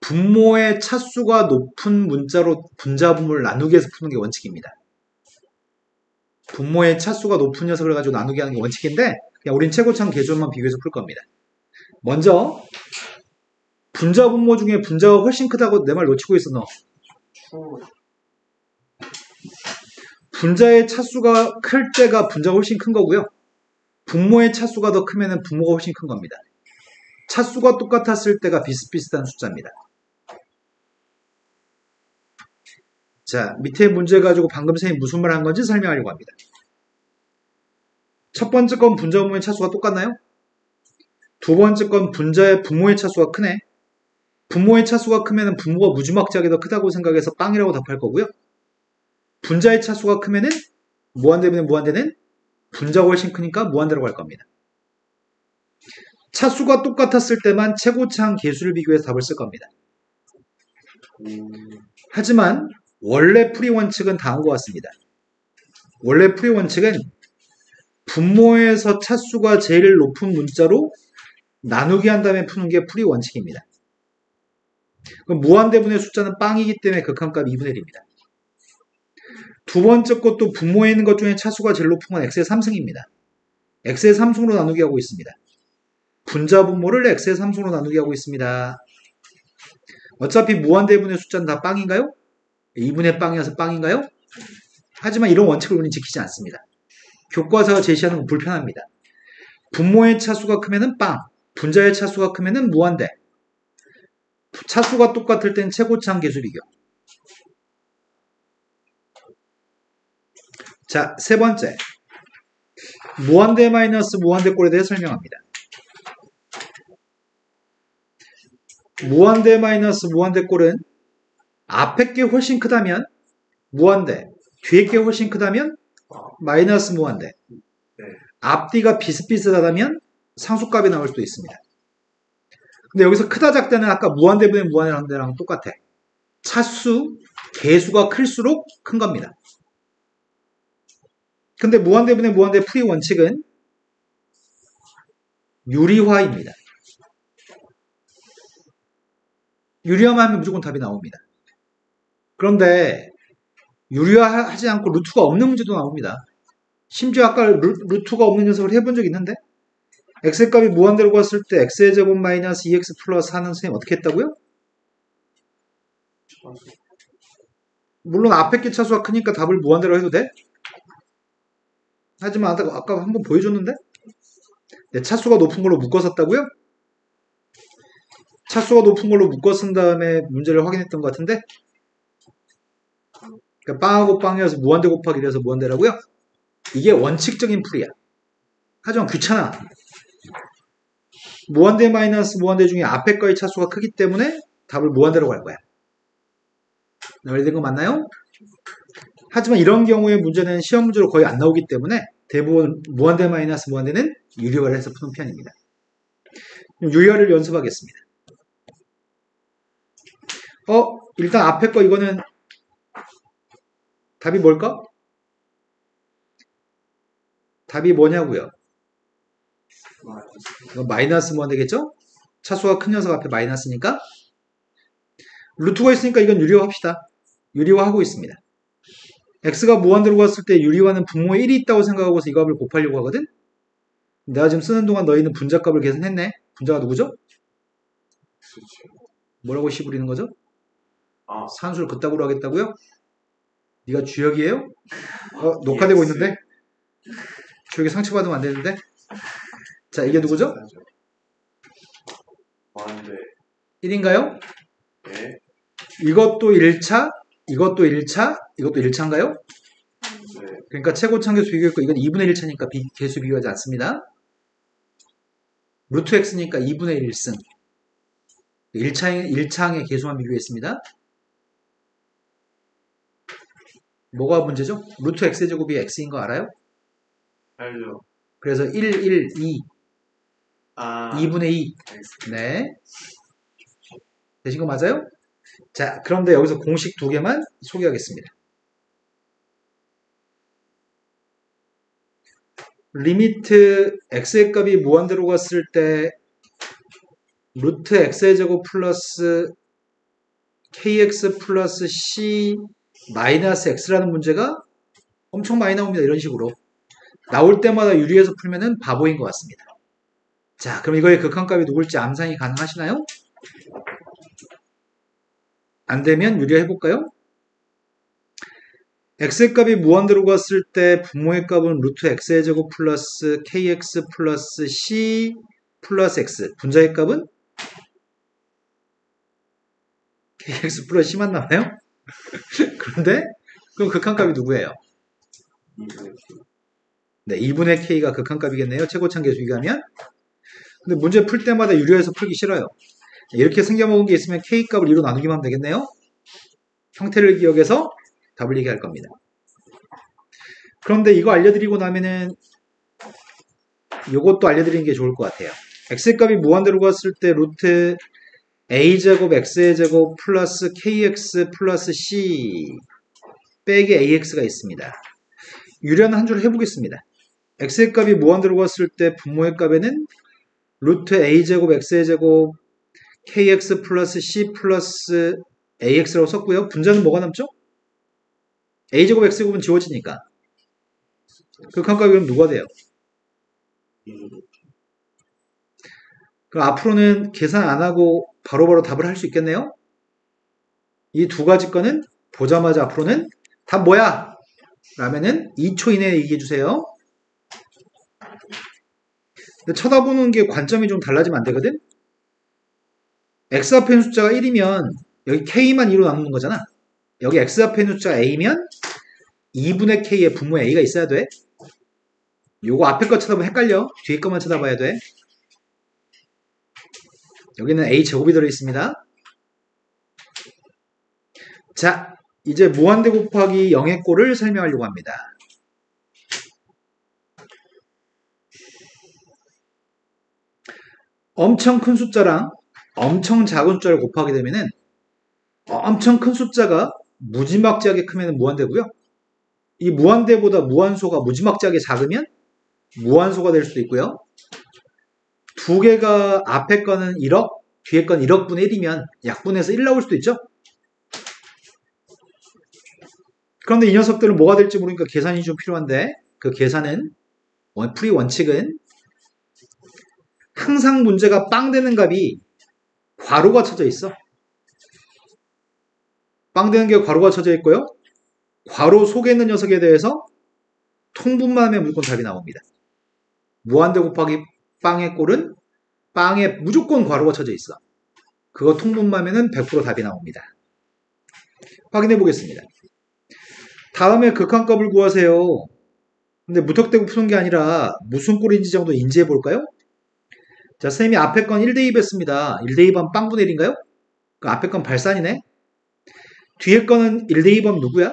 분모의 차수가 높은 문자로 분자 분모를 나누기 해서 푸는 게 원칙입니다. 분모의 차수가 높은 녀석을 가지고 나누기 하는 게 원칙인데 그냥 우린 최고차항 계수만 비교해서 풀 겁니다. 먼저 분자 분모 중에 분자가 훨씬 크다고 내 말 놓치고 있어 너. 분자의 차수가 클 때가 분자가 훨씬 큰 거고요. 분모의 차수가 더 크면 분모가 훨씬 큰 겁니다. 차수가 똑같았을 때가 비슷비슷한 숫자입니다. 자, 밑에 문제 가지고 방금 선생님이 무슨 말 한 건지 설명하려고 합니다. 첫 번째 건 분자 분모의 차수가 똑같나요? 두 번째 건 분모의 차수가 크네. 분모의 차수가 크면 분모가 무지막지하게 더 크다고 생각해서 빵이라고 답할 거고요. 분자의 차수가 크면은 무한대분의 무한대는 분자가 훨씬 크니까 무한대라고 할 겁니다. 차수가 똑같았을 때만 최고차항 계수를 비교해서 답을 쓸 겁니다. 하지만 원래 풀이 원칙은 다음과 같습니다. 원래 풀이 원칙은 분모에서 차수가 제일 높은 문자로 나누기 한 다음에 푸는 게 풀이 원칙입니다. 그럼 무한대분의 숫자는 빵이기 때문에 극한값 2분의 1입니다. 두 번째 것도 분모에 있는 것 중에 차수가 제일 높은 건 x의 3승입니다. x의 3승으로 나누기 하고 있습니다. 분자 분모를 x의 3승으로 나누기 하고 있습니다. 어차피 무한대분의 숫자는 다 빵인가요? 2분의 빵이어서 빵인가요? 하지만 이런 원칙을 우리는 지키지 않습니다. 교과서가 제시하는 건 불편합니다. 분모의 차수가 크면은 빵, 분자의 차수가 크면은 무한대. 차수가 똑같을 땐 최고차항 계수 비교. 자, 세 번째. 무한대 마이너스 무한대꼴에 대해 설명합니다. 무한대 마이너스 무한대꼴은 앞에 게 훨씬 크다면 무한대, 뒤에 게 훨씬 크다면 마이너스 무한대. 앞뒤가 비슷비슷하다면 상수값이 나올 수도 있습니다. 근데 여기서 크다 작다는 아까 무한대분의 무한대랑 똑같아. 차수 개수가 클수록 큰 겁니다. 근데 무한대분의 무한대 풀이 원칙은 유리화입니다. 유리화만 하면 무조건 답이 나옵니다. 그런데 유리화하지 않고 루트가 없는 문제도 나옵니다. 심지어 아까 루트가 없는 녀석을 해본 적 있는데 x의 값이 무한대로 갔을 때 x의 제곱 마이너스 2x 플러스 4는 선생님 어떻게 했다고요? 물론 앞에 게 차수가 크니까 답을 무한대로 해도 돼? 하지만 아까 한번 보여줬는데 차수가 높은 걸로 묶어섰다고요? 차수가 높은 걸로 묶어쓴 다음에 문제를 확인했던 것 같은데 그러니까 빵하고 빵이어서 무한대 곱하기 이래서 무한대라고요? 이게 원칙적인 풀이야. 하지만 귀찮아. 무한대 마이너스 무한대 중에 앞에 거의 차수가 크기 때문에 답을 무한대로 갈 거야. 이해된 거 맞나요? 하지만 이런 경우에 문제는 시험 문제로 거의 안 나오기 때문에 대부분 무한대 마이너스 무한대는 유리화를 해서 푸는 편입니다. 유리화를 연습하겠습니다. 일단 앞에 거 이거는 답이 뭘까? 답이 뭐냐고요? 이거 마이너스 무한대겠죠? 차수가 큰 녀석 앞에 마이너스니까 루트가 있으니까 이건 유리화 합시다. 유리화하고 있습니다. x가 무한대로 갔을 때 유리화는 분모에 1이 있다고 생각하고서 이 값을 곱하려고 하거든? 내가 지금 쓰는 동안 너희는 분자값을 계산했네? 분자가 누구죠? 뭐라고 시 부리는 거죠? 산수를 그따구로 하겠다고요? 네가 주역이에요? 녹화되고 있는데? 주역이 상처받으면 안 되는데? 자, 이게 누구죠? 무한대 1인가요? 네. 이것도 1차, 이것도 1차, 이것도 1차인가요? 네. 그러니까 최고차 개수 비교했고 이건 2분의 1차니까 개수 비교하지 않습니다. 루트 x니까 2분의 1승. 1차항의 개수만 비교했습니다. 뭐가 문제죠? 루트 x의 제곱이 x인 거 알아요? 알죠. 그래서 1, 1, 2, 2분의 2. 알겠습니다. 네. 되신 거 맞아요? 자, 그런데 여기서 공식 두 개만 소개하겠습니다. 리미트 x의 값이 무한대로 갔을 때 루트 x의 제곱 플러스 kx 플러스 c 마이너스 x라는 문제가 엄청 많이 나옵니다. 이런 식으로. 나올 때마다 유리해서 풀면은 바보인 것 같습니다. 자, 그럼 이거의 극한값이 누굴지 암산이 가능하시나요? 안 되면 유리해볼까요? x의 값이 무한대로 갔을 때 분모의 값은 루트 x의 제곱 플러스 kx 플러스 c 플러스 x. 분자의 값은 kx 플러스 c만 남아요? 그런데 그럼 극한값이 누구예요? 2분의 네, 2분의 k가 극한값이겠네요. 최고차항 계수 비교하면. 근데 문제 풀 때마다 유리해서 풀기 싫어요. 이렇게 생겨먹은 게 있으면 k값을 2로 나누기만 하면 되겠네요. 형태를 기억해서 답을 얘기할 겁니다. 그런데 이거 알려드리고 나면은 이것도 알려드리는 게 좋을 것 같아요. x의 값이 무한대로 갔을 때 루트 a제곱 x의 제곱 플러스 kx 플러스 c 빼기 ax가 있습니다. 유리화는 한 줄 해보겠습니다. x의 값이 무한대로 갔을 때 분모의 값에는 루트 a제곱 x의 제곱 kx 플러스 c 플러스 ax라고 썼고요. 분자는 뭐가 남죠? a제곱 x제곱은 지워지니까 극한값이 그럼 누가 돼요? 2분의 그럼 앞으로는 계산 안 하고 바로바로 답을 할 수 있겠네요? 이 두 가지 거는 보자마자 앞으로는 답 뭐야? 라면은 2초 이내에 얘기해 주세요. 근데 쳐다보는 게 관점이 좀 달라지면 안 되거든? x 앞에 있는 숫자가 1이면 여기 k만 2로 나누는 거잖아. 여기 x 앞에 있는 숫자가 a면 2분의 k의 분모에 a가 있어야 돼. 요거 앞에 거 쳐다보면 헷갈려. 뒤에 거만 쳐다봐야 돼. 여기는 a 제곱이 들어있습니다. 자, 이제 무한대 곱하기 0의 꼴을 설명하려고 합니다. 엄청 큰 숫자랑 엄청 작은 숫자를 곱하게 되면은 엄청 큰 숫자가 무지막지하게 크면 무한대고요. 이 무한대보다 무한소가 무지막지하게 작으면 무한소가 될 수도 있고요. 두 개가 앞에 거는 1억, 뒤에 건 1억분의 1이면 약분해서 1 나올 수도 있죠. 그런데 이 녀석들은 뭐가 될지 모르니까 계산이 좀 필요한데 그 계산은 풀이 원칙은 항상 문제가 빵 되는 값이 괄호가 쳐져 있어. 빵 되는 게 괄호가 쳐져 있고요. 괄호 속에 있는 녀석에 대해서 통분만 하면 무조건 답이 나옵니다. 무한대 곱하기 빵의 꼴은 빵에 무조건 괄호가 쳐져 있어. 그거 통분만 하면 100% 답이 나옵니다. 확인해 보겠습니다. 다음에 극한값을 구하세요. 근데 무턱대고 푸는 게 아니라 무슨 꼴인지 정도 인지해 볼까요? 자, 선생님이 앞에 건 1대2 했습니다. 1대2번 빵분의 1인가요? 그 앞에 건 발산이네. 뒤에 거는 1대2번 누구야?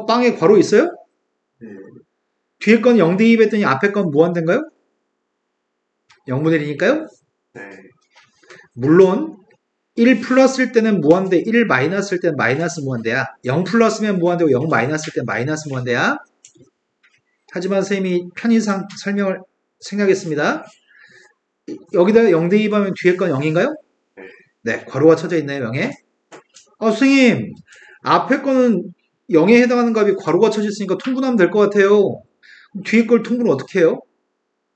빵에 괄호 있어요? 네. 뒤에 건 0대2 했더니 앞에 건 무한대인가요? 0분의 1이니까요? 네. 물론 1 플러스일 때는 무한대, 1 마이너스일 때는 마이너스 무한대야. 0 플러스면 무한대고 0 마이너스일 때는 마이너스 무한대야. 하지만 선생님이 편의상 설명을 생략했습니다. 여기다 0대2 하면 뒤에 건 0인가요? 네, 괄호가 쳐져 있나요, 0에? 선생님, 앞에 거는 0에 해당하는 값이 괄호가 쳐져 있으니까 통분하면 될 것 같아요. 그럼 뒤에 걸 통분을 어떻게 해요?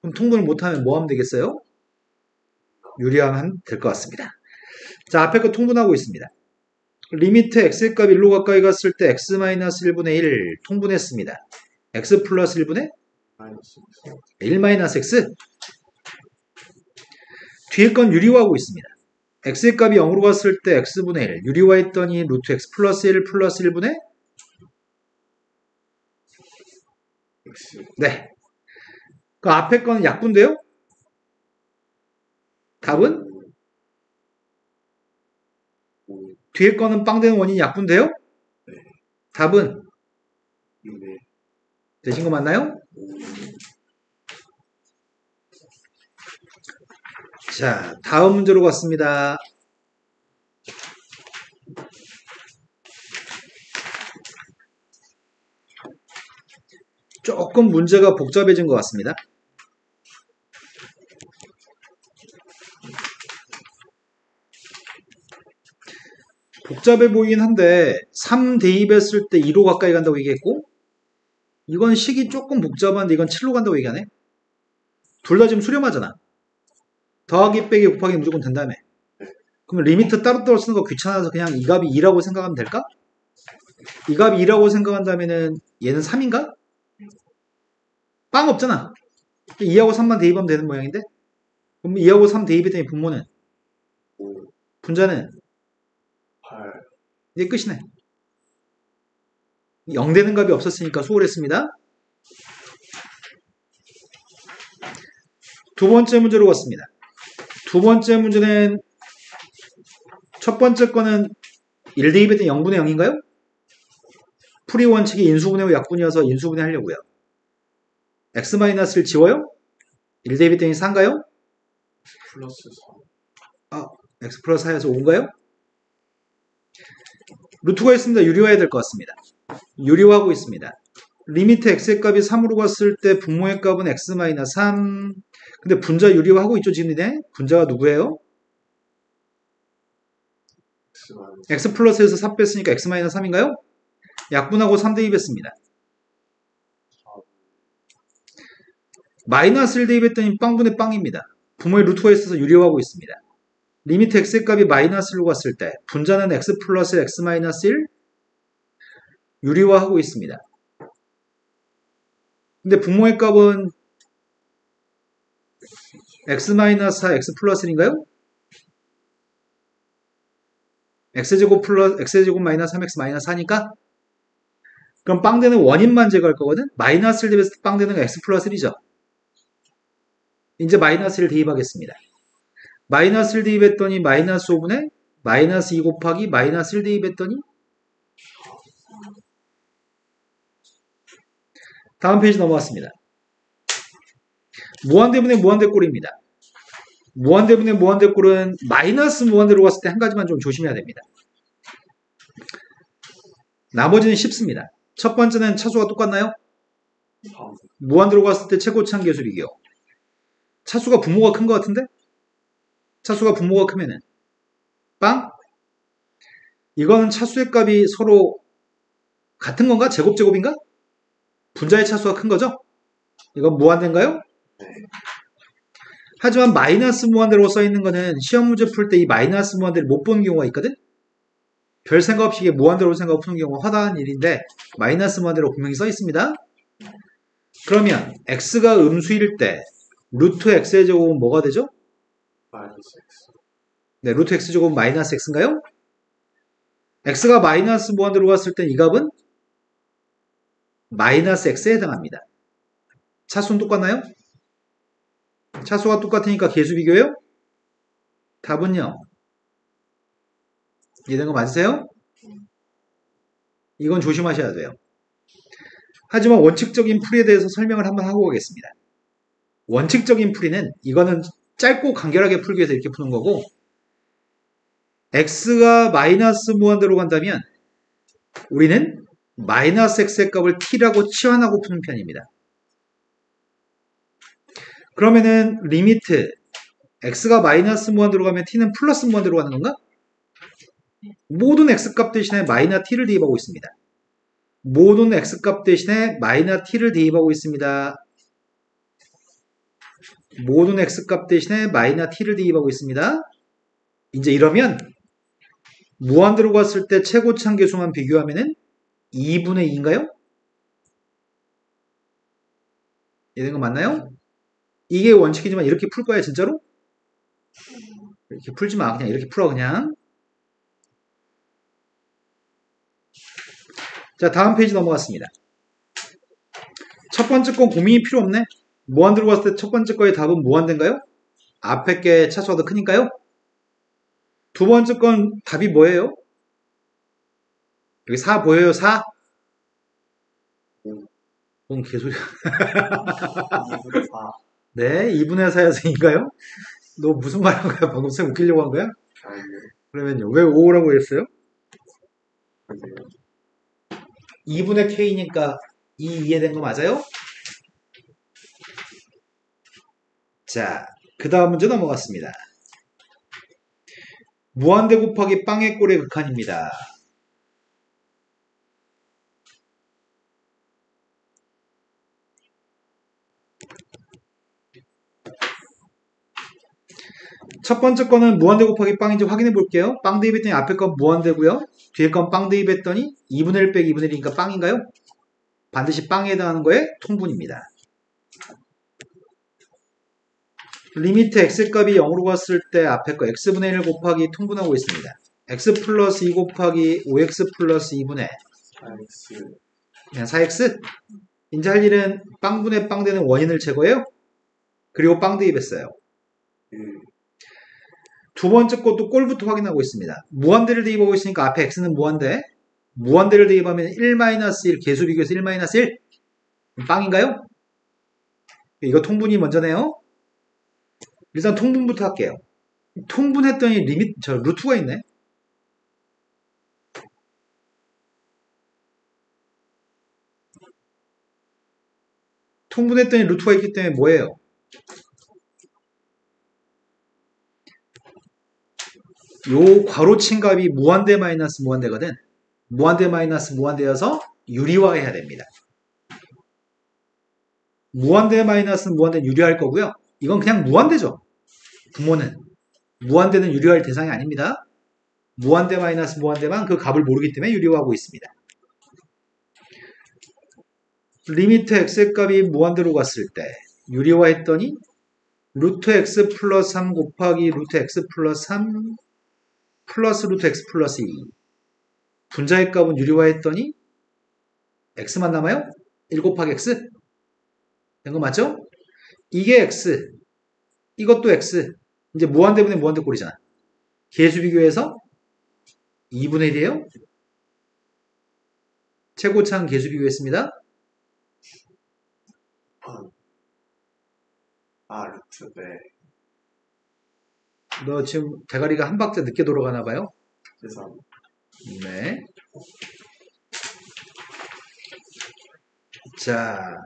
그럼 통분을 못하면 뭐 하면 되겠어요? 유리하면 될 것 같습니다. 자, 앞에 거 통분하고 있습니다. 리미트 x의 값 1로 가까이 갔을 때 x-1분의 1 통분했습니다. x 플러스 1분의 마이너스 1 마이너스 x. 뒤에 건 유리화하고 있습니다. x의 값이 0으로 갔을 때 x분의 1 유리화했더니 루트 x 플러스 1 플러스 1분의 x. 네. 그 앞에 거는 약분돼요? 답은? 뒤에 거는 빵 되는 원인이 약분돼요? 네. 답은? 네. 되신 거 맞나요? 자, 다음 문제로 갔습니다. 조금 문제가 복잡해진 것 같습니다. 복잡해 보이긴 한데 3 대입했을 때 2로 가까이 간다고 얘기했고 이건 식이 조금 복잡한데 이건 7로 간다고 얘기하네. 둘 다 지금 수렴하잖아. 더하기 빼기 곱하기 무조건 된다며. 그럼 리미트 따로따로 쓰는 거 귀찮아서 그냥 이 값이 2라고 생각하면 될까? 이 값이 2라고 생각한다면은 얘는 3인가? 빵 없잖아. 2하고 3만 대입하면 되는 모양인데? 그럼 2하고 3 대입했더니 분모는? 5, 분자는? 8. 이제 끝이네. 0 되는 값이 없었으니까 수월했습니다. 두 번째 문제로 갔습니다. 두 번째 문제는 첫 번째 거는 1 대입했더니 0분의 0인가요? 풀이 원칙이 인수분해 후 약분이어서 인수분해 하려고요. x-를 지워요? 1 대입했더니 4인가요? 플러스 3. x 플러스 4에서 5인가요? 루트가 있습니다. 유리화해야 될 것 같습니다. 유리화하고 있습니다. 리미트 x의 값이 3으로 갔을 때 분모의 값은 x-3. 근데 분자 유리화하고 있죠, 지금 이제? 분자가 누구예요? x 플러스에서 4 뺐으니까 x-3인가요? 약분하고 3 대입했습니다. 마이너스 1 대입했더니 빵분의 빵입니다. 분모의 루트가 있어서 유리화하고 있습니다. 리미트 x의 값이 마이너스 1로 갔을 때 분자는 x 플러스 x-1 유리화하고 있습니다. 근데 분모의 값은 x-4 x 플러스 1인가요? x제곱 플러스 x제곱 마이너스 3x 마이너스 4니까 그럼 빵되는 원인만 제거할 거거든. 마이너스 1 대입했을 때 빵되는 건 x 플러스 1이죠. 이제 마이너스 1 대입하겠습니다. 마이너스 1 대입했더니 마이너스 5분의 마이너스 2 곱하기 마이너스 1 대입했더니 다음 페이지 넘어왔습니다. 무한대분의 무한대꼴입니다. 무한대분의 무한대꼴은 마이너스 무한대로 갔을 때 한 가지만 좀 조심해야 됩니다. 나머지는 쉽습니다. 첫 번째는 차수가 똑같나요? 3. 무한대로 갔을 때 최고차항 계수 비교. 차수가 분모가 큰 것 같은데? 차수가 분모가 크면은 빵? 이거는 차수의 값이 서로 같은 건가? 제곱인가? 분자의 차수가 큰 거죠? 이건 무한대인가요? 네. 하지만 마이너스 무한대로 써있는 거는 시험 문제 풀 때 이 마이너스 무한대를 못 보는 경우가 있거든? 별 생각 없이 이게 무한대로 생각 푸는 경우가 허다한 일인데 마이너스 무한대로 분명히 써있습니다. 그러면 x가 음수일 때 루트 x의 제곱은 뭐가 되죠? 마이너스 X. 네, 루트 x 제곱은 마이너스 x인가요? x가 마이너스 무한대로 갔을 때 이 값은 마이너스 x에 해당합니다. 차수는 똑같나요? 차수가 똑같으니까 계수 비교예요? 답은요. 이해된 거 맞으세요? 이건 조심하셔야 돼요. 하지만 원칙적인 풀이에 대해서 설명을 한번 하고 오겠습니다. 원칙적인 풀이는 이거는 짧고 간결하게 풀기 위해서 이렇게 푸는 거고 x가 마이너스 무한대로 간다면 우리는 마이너스 x의 값을 t라고 치환하고 푸는 편입니다. 그러면은 리미트 x가 마이너스 무한대로 가면 t는 플러스 무한대로 가는 건가? 모든 x값 대신에 마이너스 t를 대입하고 있습니다. 모든 x값 대신에 마이너스 t를 대입하고 있습니다. 모든 x값 대신에 마이너스 t를 대입하고 있습니다. 이제 이러면 무한대로 갔을 때 최고차항 계수만 비교하면은 2분의 2인가요? 이런 거 맞나요? 이게 원칙이지만 이렇게 풀 거야 진짜로? 이렇게 풀지 마. 그냥 이렇게 풀어 그냥. 자, 다음 페이지 넘어갔습니다. 첫 번째 건 고민이 필요 없네. 무한대로 갔을 때 첫 번째 거의 답은 무한대인가요? 앞에 게 차수가 더 크니까요? 두 번째 건 답이 뭐예요? 여기 4 보여요? 4? 뭔 개소리야. 2분의 4. 네, 2분의 4여서인가요? 너 무슨 말 한 거야? 방금 쌤 웃기려고 한 거야? 아니요. 그러면요. 왜 5라고 했어요? 근데요. 2분의 k니까 2 이해된 거 맞아요? 자, 그 다음 문제 넘어갔습니다. 무한대 곱하기 빵의 꼴의 극한입니다. 첫 번째 거는 무한대 곱하기 빵인지 확인해 볼게요. 빵 대입했더니 앞에 건 무한대고요. 뒤에 건 빵 대입했더니 2분의 1 빼기 2분의 1이니까 빵인가요? 반드시 빵에 해당하는 거에 통분입니다. 리미트 x값이 0으로 갔을 때 앞에 거 x분의 1 곱하기 통분하고 있습니다. x 플러스 2 곱하기 5x 플러스 2분의 4X. 그냥 4x? 이제 할 일은 빵분의 빵 되는 원인을 제거해요. 그리고 빵 대입했어요. 두 번째 것도 꼴부터 확인하고 있습니다. 무한대를 대입하고 있으니까 앞에 x는 무한대. 무한대를 대입하면 1-1 계수 비교해서 1-1 빵인가요? 이거 통분이 먼저네요. 일단 통분부터 할게요. 통분했더니 루트가 있네. 통분했더니 루트가 있기 때문에 뭐예요? 요 괄호친 값이 무한대 마이너스 무한대거든. 무한대 마이너스 무한대여서 유리화해야 됩니다. 무한대 마이너스 무한대는 유리할 거고요. 이건 그냥 무한대죠. 부모는. 무한대는 유리할 대상이 아닙니다. 무한대 마이너스 무한대만 그 값을 모르기 때문에 유리화하고 있습니다. 리미트 x의 값이 무한대로 갔을 때 유리화했더니 루트 x 플러스 3 곱하기 루트 x 플러스 3 플러스 루트 x 플러스 2 분자의 값은 유리화했더니 x만 남아요? 1 곱하기 x? 된 거 맞죠? 이게 x 이것도 x 이제 무한대분의 무한대 꼴이잖아. 계수 비교해서 2분의 1이에요. 최고차항 계수 비교했습니다. 루트, 네. 너 지금 대가리가 한 박자 늦게 돌아가나 봐요? 죄송합니다. 네. 자,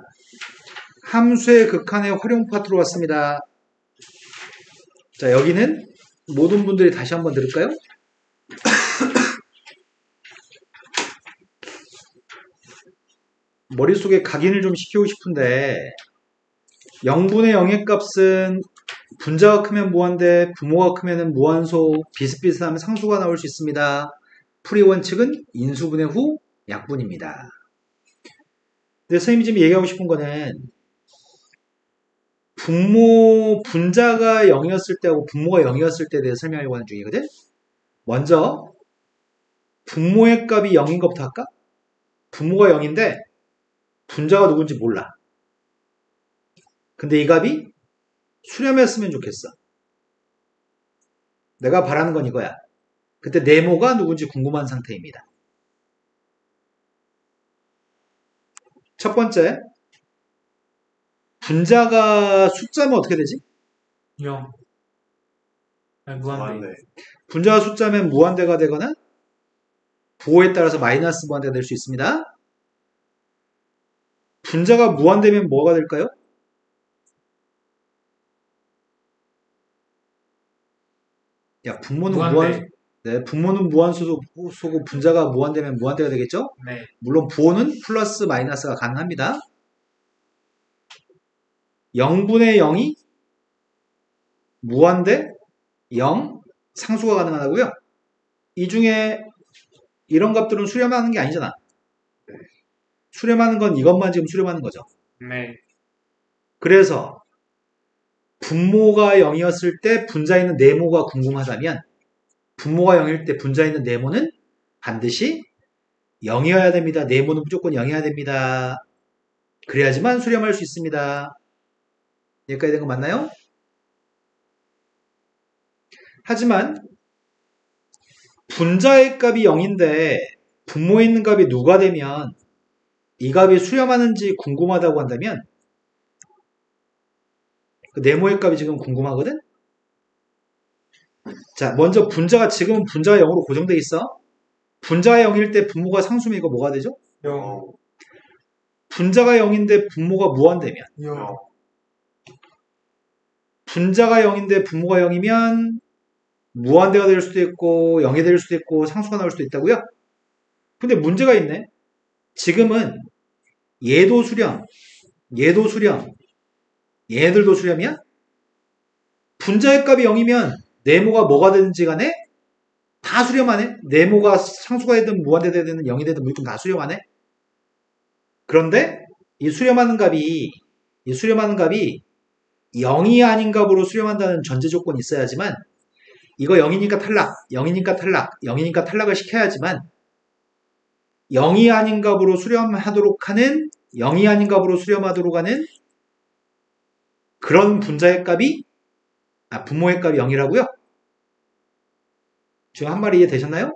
함수의 극한의 활용 파트로 왔습니다. 자, 여기는 모든 분들이 다시 한번 들을까요? 머릿속에 각인을 좀 시키고 싶은데 0분의 0의 값은 분자가 크면 무한대, 부모가 크면 무한소, 비슷비슷하면 상수가 나올 수 있습니다. 풀이 원칙은 인수분해 후 약분입니다. 근데 선생님이 지금 얘기하고 싶은 거는 분자가 0이었을 때하고 분모가 0이었을 때에 대해서 설명하려고 하는 중이거든. 먼저 분모의 값이 0인 것부터 할까? 분모가 0인데 분자가 누군지 몰라. 근데 이 값이 수렴했으면 좋겠어. 내가 바라는 건 이거야. 그때 네모가 누군지 궁금한 상태입니다. 첫 번째, 분자가 숫자면 어떻게 되지? 0. 무한대. 무한대. 분자가 숫자면 무한대가 되거나 부호에 따라서 마이너스 무한대가 될 수 있습니다. 분자가 무한대면 뭐가 될까요? 야, 분모는 무한대. 네, 분모는 무한소고 분자가 무한대면 무한대가 되겠죠? 네. 물론 부호는 플러스 마이너스가 가능합니다. 0분의 0이 무한대 0 상수가 가능하다고요? 이 중에 이런 값들은 수렴하는 게 아니잖아. 수렴하는 건 이것만 지금 수렴하는 거죠. 네. 그래서 분모가 0이었을 때 분자에 있는 네모가 궁금하다면 분모가 0일 때 분자에 있는 네모는 반드시 0이어야 됩니다. 네모는 무조건 0이어야 됩니다. 그래야지만 수렴할 수 있습니다. 여기까지 된 거 맞나요? 하지만 분자의 값이 0인데 분모에 있는 값이 누가 되면 이 값이 수렴하는지 궁금하다고 한다면 그 네모의 값이 지금 궁금하거든? 자, 먼저 지금은 분자가 0으로 고정돼 있어. 분자가 0일 때 분모가 상수면 이거 뭐가 되죠? 0. 분자가 0인데 분모가 무한대면 0. 분자가 0인데 분모가 0이면 무한대가 될 수도 있고 0이 될 수도 있고 상수가 나올 수도 있다고요? 근데 문제가 있네. 지금은 얘도 수렴, 얘도 수렴, 얘네들도 수렴이야? 분자의 값이 0이면 네모가 뭐가 되든지 간에 다 수렴하네. 네모가 상수가 되든 무한대 되든 0이 되든 무조건 다 수렴하네. 그런데 이 수렴하는 값이 0이 아닌 값으로 수렴한다는 전제 조건이 있어야지만 이거 0이니까 탈락, 0이니까 탈락, 0이니까 탈락을 시켜야지만 0이 아닌 값으로 수렴하도록 하는 0이 아닌 값으로 수렴하도록 하는 그런 분자의 값이 분모의 값이 0이라고요? 지금 한 마리 이해되셨나요?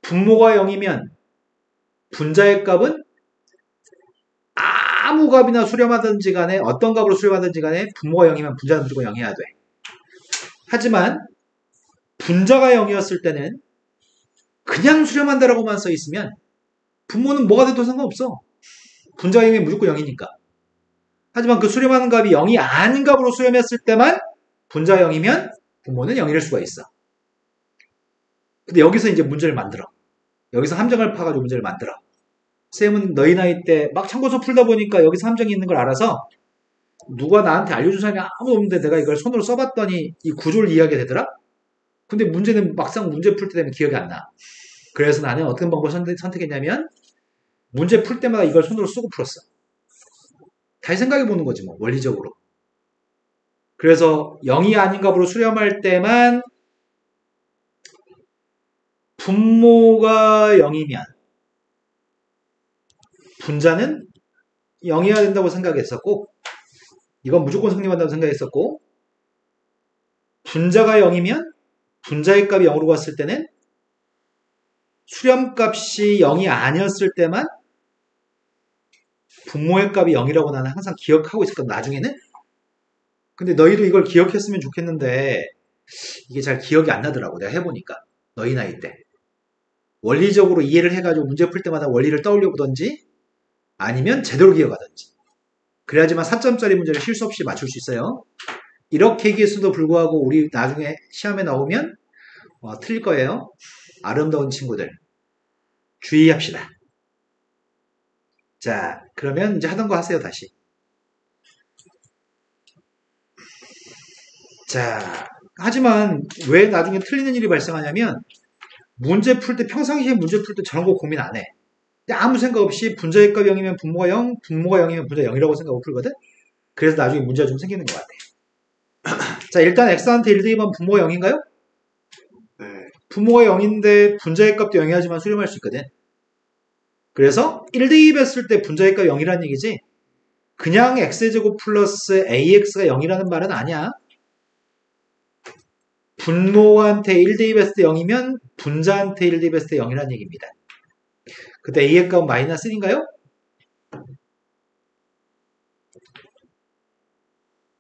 분모가 0이면 분자의 값은 아무 값이나 수렴하든지 간에 어떤 값으로 수렴하든지 간에 분모가 0이면 분자는 무조건 0이어야 돼. 하지만 분자가 0이었을 때는 그냥 수렴한다라고만 써 있으면 분모는 뭐가 돼도 상관없어. 분자가 0이면 무조건 0이니까. 하지만 그 수렴하는 값이 0이 아닌 값으로 수렴했을 때만 분자가 0이면 분모는 0일 수가 있어. 근데 여기서 이제 문제를 만들어. 여기서 함정을 파가지고 문제를 만들어. 쌤은 너희 나이 때 막 참고서 풀다 보니까 여기서 함정이 있는 걸 알아서 누가 나한테 알려준 사람이 아무도 없는데 내가 이걸 손으로 써봤더니 이 구조를 이해하게 되더라? 근데 문제는 막상 문제 풀 때 되면 기억이 안 나. 그래서 나는 어떤 방법을 선택했냐면 문제 풀 때마다 이걸 손으로 쓰고 풀었어. 다시 생각해 보는 거지 뭐 원리적으로. 그래서 0이 아닌 값으로 수렴할 때만 분모가 0이면 분자는 0이어야 된다고 생각했었고 이건 무조건 성립한다고 생각했었고 분자가 0이면 분자의 값이 0으로 갔을 때는 수렴값이 0이 아니었을 때만 분모의 값이 0이라고 나는 항상 기억하고 있었거든 나중에는. 근데 너희도 이걸 기억했으면 좋겠는데 이게 잘 기억이 안 나더라고 내가 해보니까 너희 나이 때 원리적으로 이해를 해가지고 문제 풀 때마다 원리를 떠올려 보던지 아니면 제대로 기억하든지. 그래야지만 4점짜리 문제를 실수 없이 맞출 수 있어요. 이렇게 얘기했어도 불구하고 우리 나중에 시험에 나오면 틀릴 거예요. 아름다운 친구들 주의합시다. 자, 그러면 이제 하던 거 하세요, 다시. 자, 하지만 왜 나중에 틀리는 일이 발생하냐면 문제 풀 때 평상시에 문제 풀 때 저런 거 고민 안 해. 아무 생각 없이 분자의 값 0이면 분모가 0, 분모가 0이면 분자 0이라고 생각하고 풀거든? 그래서 나중에 문제가 좀 생기는 것 같아. 자, 일단 x한테 1 대입하면 분모가 0인가요? 네. 분모가 0인데 분자의 값도 0이 하지만 수렴할 수 있거든. 그래서 1 대입했을 때 분자의 값 0이라는 얘기지 그냥 x제곱 플러스 ax가 0이라는 말은 아니야. 분모한테 1 대입했을 때 0이면 분자한테 1 대입했을 때 0이라는 얘기입니다. 그때 a의 값은 마이너스 1인가요?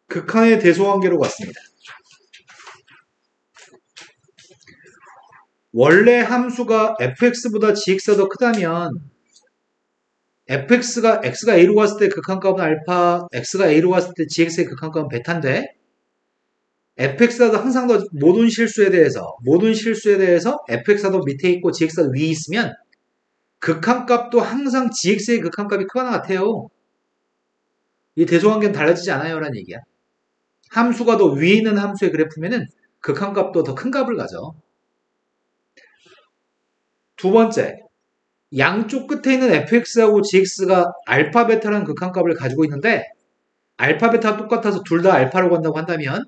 극한의 대소관계로 갔습니다. 원래 함수가 fx보다 gx가 더 크다면 x가 a로 갔을 때 극한값은 알파, x가 a로 갔을 때 gx의 극한값은 베타인데 fx가 항상 더 모든 실수에 대해서 fx가 더 밑에 있고 gx가 위에 있으면 극한값도 항상 gx의 극한값이 크거나 같아요. 이 대소관계는 달라지지 않아요 라는 얘기야. 함수가 더 위에 있는 함수의 그래프면은 극한값도 더 큰 값을 가져. 두 번째, 양쪽 끝에 있는 fx하고 gx가 알파, 베타라는 극한값을 가지고 있는데 알파, 베타가 똑같아서 둘 다 알파로 간다고 한다면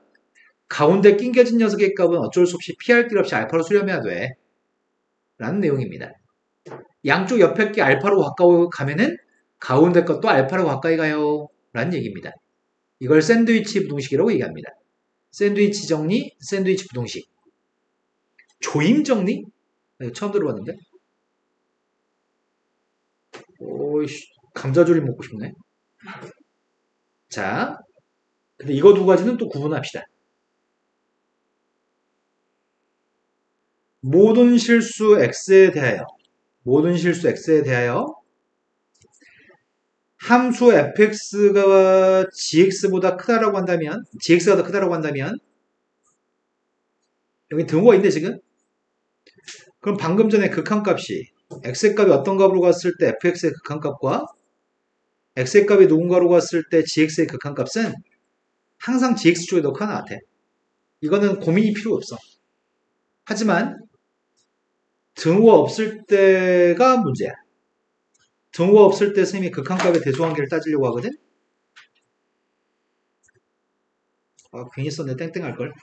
가운데 낑겨진 녀석의 값은 어쩔 수 없이 피할 길 없이 알파로 수렴해야 돼. 라는 내용입니다. 양쪽 옆에 게 알파로 가까워 가면은 가운데 것도 알파로 가까이 가요. 라는 얘기입니다. 이걸 샌드위치 부동식이라고 얘기합니다. 샌드위치 정리, 샌드위치 부동식. 조임 정리? 처음 들어봤는데. 오이씨, 감자조림 먹고 싶네. 자, 근데 이거 두 가지는 또 구분합시다. 모든 실수 x에 대하여 함수 fx가 gx보다 크다라고 한다면 gx가 더 크다라고 한다면 여기 등호가 있는데 지금 그럼 방금 전에 극한값이 x의 값이 어떤 값으로 갔을 때 fx의 극한값과 x의 값이 누군가로 갔을 때 gx의 극한값은 항상 gx 쪽이 더 크나 같아. 이거는 고민이 필요 없어. 하지만 등호가 없을 때가 문제야. 등호가 없을 때 선생님이 극한값의 대소관계를 따지려고 하거든. 괜히 썼네. 땡땡할걸.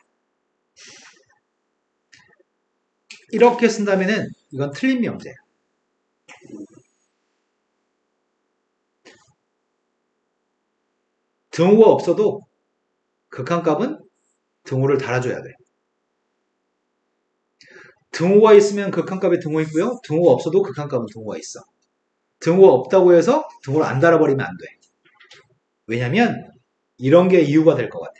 이렇게 쓴다면은 이건 틀린 명제야. 등호가 없어도 극한값은 등호를 달아줘야 돼. 등호가 있으면 극한값에 등호 있고요. 등호가 없어도 극한값은 등호가 있어. 등호가 없다고 해서 등호를 안 달아버리면 안 돼. 왜냐면 이런 게 이유가 될 것 같아.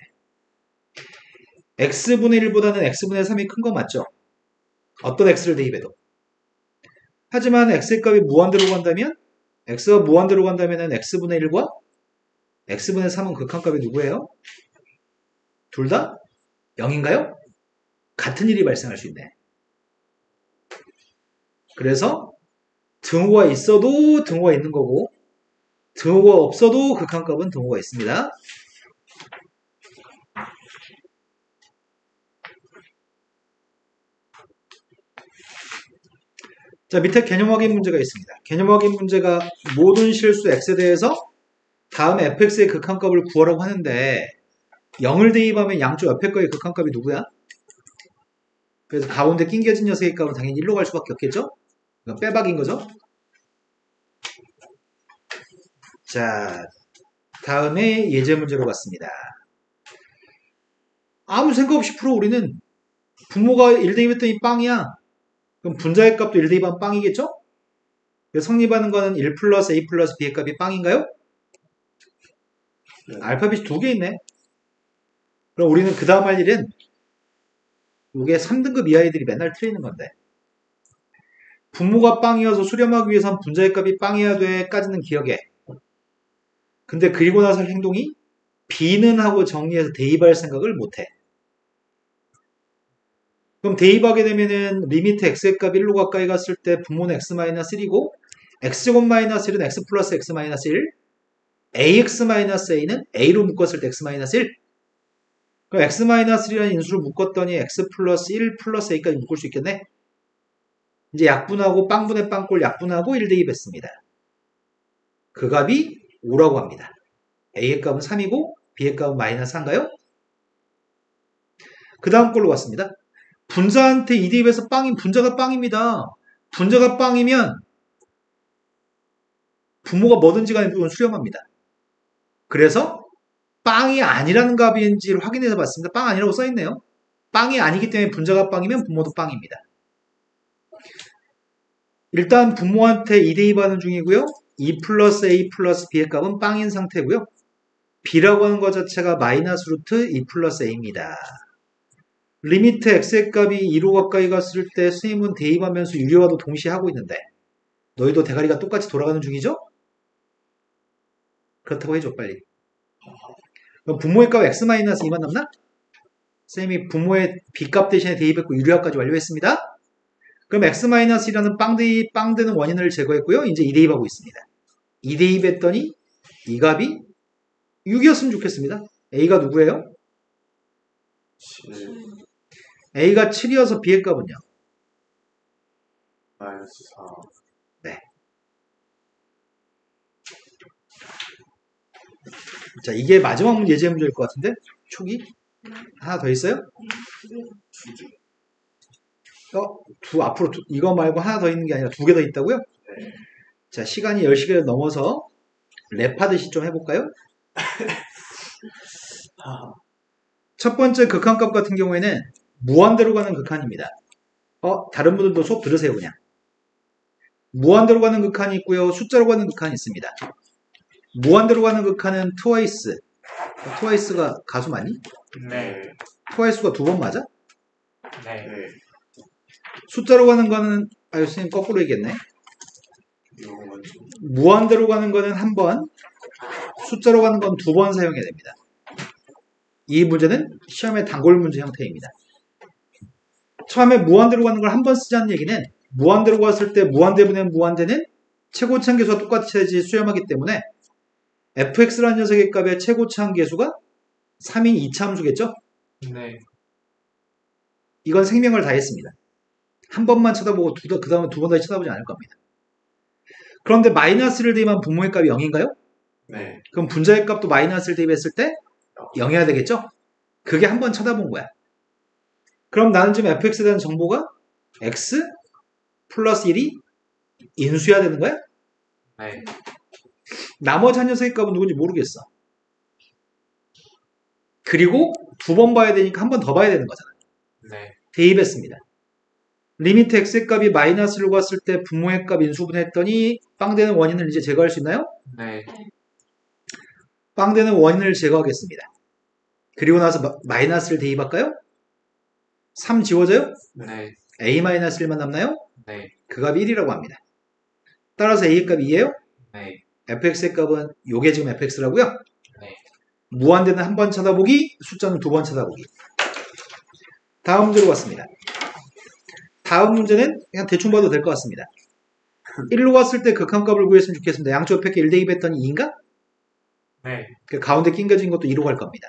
x분의 1보다는 x분의 3이 큰 거 맞죠? 어떤 x를 대입해도. 하지만 x의 값이 무한대로 간다면 x가 무한대로 간다면 x분의 1과 x분의 3은 극한값이 누구예요? 둘 다 0인가요? 같은 일이 발생할 수 있네. 그래서 등호가 있어도 등호가 있는 거고 등호가 없어도 극한값은 등호가 있습니다. 자, 밑에 개념 확인 문제가 있습니다. 개념 확인 문제가 모든 실수 x에 대해서 다음 fx의 극한값을 구하라고 하는데 0을 대입하면 양쪽 옆에 거의 극한값이 누구야? 그래서 가운데 낑겨진 녀석의 값은 당연히 1로 갈 수밖에 없겠죠? 이건 빼박인 거죠? 자, 다음에 예제 문제로 갔습니다. 아무 생각 없이 풀어. 우리는 분모가 1 대입했더니 빵이야. 그럼 분자의 값도 1 대입하면 빵이겠죠? 그래서 성립하는 거는 1 플러스 a 플러스 b의 값이 빵인가요? 네. 알파벳이 2개 있네. 그럼 우리는 그 다음 할 일은 이게 3등급 이하이들이 맨날 틀리는 건데 분모가 빵이어서 수렴하기 위해선 분자의 값이 빵이어야 돼 까지는 기억해. 근데 그리고 나서 할 행동이 B는 하고 정리해서 대입할 생각을 못해. 그럼 대입하게 되면은 리미트 x의 값 1로 가까이 갔을 때 분모는 x-1이고 x제곱-1은 x 플러스 x-1 ax-a는 a로 묶었을 때 x-1 그럼 x-1이라는 인수를 묶었더니 x 플러스 1 플러스 a까지 묶을 수 있겠네. 이제 약분하고 빵분의 빵꼴 약분하고 1 대입했습니다. 그 값이 5라고 합니다. a의 값은 3이고 b의 값은 마이너스 1인가요? 그 다음 꼴로 갔습니다. 분자한테 2 대입해서 분자가 빵입니다. 분자가 빵이면 부모가 뭐든지 간에 무조건 수렴합니다. 그래서 빵이 아니라는 값인지를 확인해서 봤습니다. 빵 아니라고 써있네요. 빵이 아니기 때문에 분자가 빵이면 부모도 빵입니다. 일단 부모한테 2 대입하는 중이고요. 2 플러스 a 플러스 b의 값은 빵인 상태고요. b라고 하는 것 자체가 마이너스 루트 2 플러스 a입니다. 리미트 x의 값이 2로 가까이 갔을 때 선생님은 대입하면서 유리화도 동시에 하고 있는데 너희도 대가리가 똑같이 돌아가는 중이죠? 그렇다고 해줘 빨리. 그럼 부모의 값 x-2만 남나? 선생님이 부모의 b값 대신에 대입했고 유리화까지 완료했습니다. 그럼 x-1이라는 빵 되는 원인을 제거했고요. 이제 2 대입하고 있습니다. 2 대입했더니 이 값이 6이었으면 좋겠습니다. a가 누구예요? 7 a가 7이어서 b의 값은요? 마이너스 4 네. 자, 이게 마지막 예제 문제일 것 같은데? 초기? 하나 더 있어요? 앞으로 이거 말고 하나 더 있는 게 아니라 2개 더 있다고요? 네. 자, 시간이 10시간을 넘어서 랩하듯이 좀 해볼까요? 첫 번째 극한값 같은 경우에는 무한대로 가는 극한입니다. 다른 분들도 수업 들으세요, 그냥. 무한대로 가는 극한이 있고요. 숫자로 가는 극한이 있습니다. 무한대로 가는 극한은 트와이스. 트와이스가 가수 맞니? 네. 트와이스가 2번 맞아? 네. 숫자로 가는 거는, 선생님 거꾸로 얘기했네. 이거는 좀 무한대로 가는 거는 1번, 숫자로 가는 건 2번 사용해야 됩니다. 이 문제는 시험의 단골 문제 형태입니다. 처음에 무한대로 가는 걸 1번 쓰자는 얘기는 무한대로 갔을 때 무한대분의 무한대는 최고차항계수와 똑같이 수렴하기 때문에 fx라는 녀석의 값의 최고차항계수가 3인 이차함수겠죠? 네. 이건 생명을 다했습니다. 한 번만 쳐다보고 그 다음에 2번 다시 쳐다보지 않을 겁니다. 그런데 마이너스를 대입한 분모의 값이 0인가요? 네. 그럼 분자의 값도 마이너스를 대입했을 때 0이어야 되겠죠? 그게 한 번 쳐다본 거야. 그럼 나는 지금 fx에 대한 정보가 x 플러스 1이 인수해야 되는 거야? 네. 나머지 한 녀석의 값은 누군지 모르겠어. 그리고 2번 봐야 되니까 한 번 더 봐야 되는 거잖아. 네. 대입했습니다. 리미트 x의 값이 마이너스로 갔을 때 분모의 값 인수분해했더니 빵 되는 원인을 이제 제거할 수 있나요? 네. 빵 되는 원인을 제거하겠습니다. 그리고 나서 마이너스를 대입할까요? 3 지워져요? 네. a-1만 남나요? 네. 그 값이 1이라고 합니다. 따라서 a의 값이 2예요? 네. fx의 값은 요게 지금 fx라고요? 네. 무한대는 한 번 쳐다보기, 숫자는 2번 쳐다보기. 다음 문제로 갔습니다. 다음 문제는 그냥 대충 봐도 될 것 같습니다. 1로 갔을 때 극한값을 구했으면 좋겠습니다. 양쪽 옆에 1 대입했더니 2인가? 네. 그 가운데 낑겨진 것도 2로 갈 겁니다.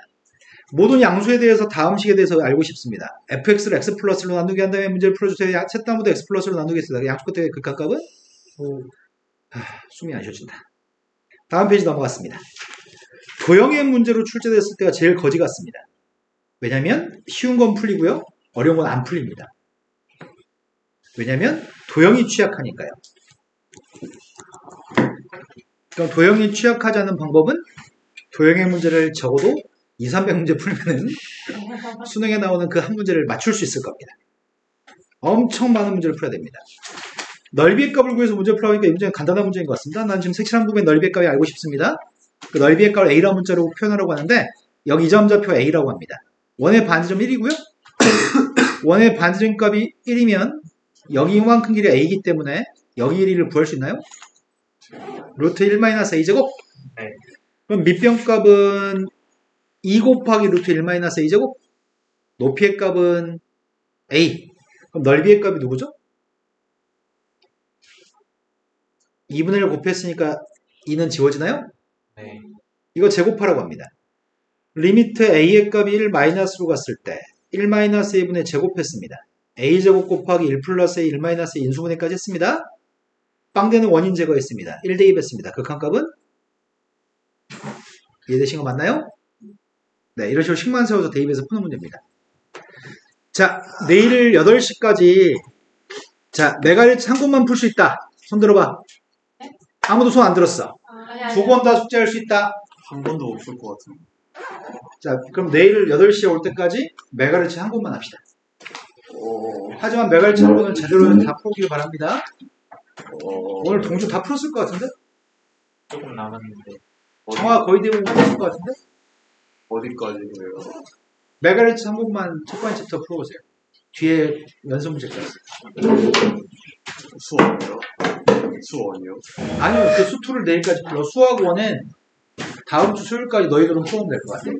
모든 양수에 대해서 다음 식에 대해서 알고 싶습니다. fx를 x 플러스로 나누게 한 다음에 문제를 풀어주세요. 셋다모두 x 플러스로 나누겠습니다. 양쪽 끝에 극한값은? 숨이 안 쉬어진다. 다음 페이지 넘어갔습니다. 도형의 문제로 출제됐을 때가 제일 거지 같습니다. 왜냐면 쉬운 건 풀리고요. 어려운 건 안 풀립니다. 왜냐면 도형이 취약하니까요. 그럼 도형이 취약하지 않은 방법은 도형의 문제를 적어도 2, 300문제 풀면은 수능에 나오는 그 한 문제를 맞출 수 있을 겁니다. 엄청 많은 문제를 풀어야 됩니다. 넓이의 값을 구해서 문제 풀어보니까 이 문제는 간단한 문제인 것 같습니다. 난 지금 색칠한 부분의 넓이의 값이 알고 싶습니다. 그 넓이의 값을 a라는 문자로 표현하려고 하는데 여기 이 점좌표 a라고 합니다. 원의 반지점 1이고요. 원의 반지점 값이 1이면 여기 이만큼 길이 a이기 때문에 여기 1을 구할 수 있나요? 루트 1-a제곱? 네. 그럼 밑변값은 2 곱하기 루트 1 마이너스 a제곱? 높이의 값은 a. 그럼 넓이의 값이 누구죠? 2분의 1 곱했으니까 2는 지워지나요? 네. 이거 제곱하라고 합니다. 리미트 a의 값이 1 마이너스로 갔을 때 1 마이너스 a분의 제곱했습니다. a제곱 곱하기 1 플러스 a 1 마이너스 a 인수분해까지 했습니다. 빵되는 원인 제거했습니다. 1 대입했습니다. 극한값은? 이해되신 거 맞나요? 네, 이런 식으로 식만 세워서 대입해서 푸는 문제입니다. 자, 내일 8시까지 자, 메가리츠 한 곳만 풀 수 있다. 손 들어봐. 아무도 손 안 들었어. 두 번 다 숙제할 수 있다. 한 번도 없을 것 같은데. 자, 그럼 내일 8시에 올 때까지 메가리츠 한 곳만 합시다. 하지만 메가리츠 한 곳은 제대로 다 풀어오길 바랍니다. 오늘 동주 다 풀었을 것 같은데? 조금 남았는데. 정화 거의 대부분 풀었을 것 같은데? 어디까지예요? 메가리츠 한 곳만 첫 번째 챕터 풀어보세요. 뒤에 연습 문제까지. 수원이요? 수원이요? 아니요, 그 수투를 내일까지 풀어. 수학 원은 다음 주 수요일까지 너희들은 풀어오면 될 것 같아.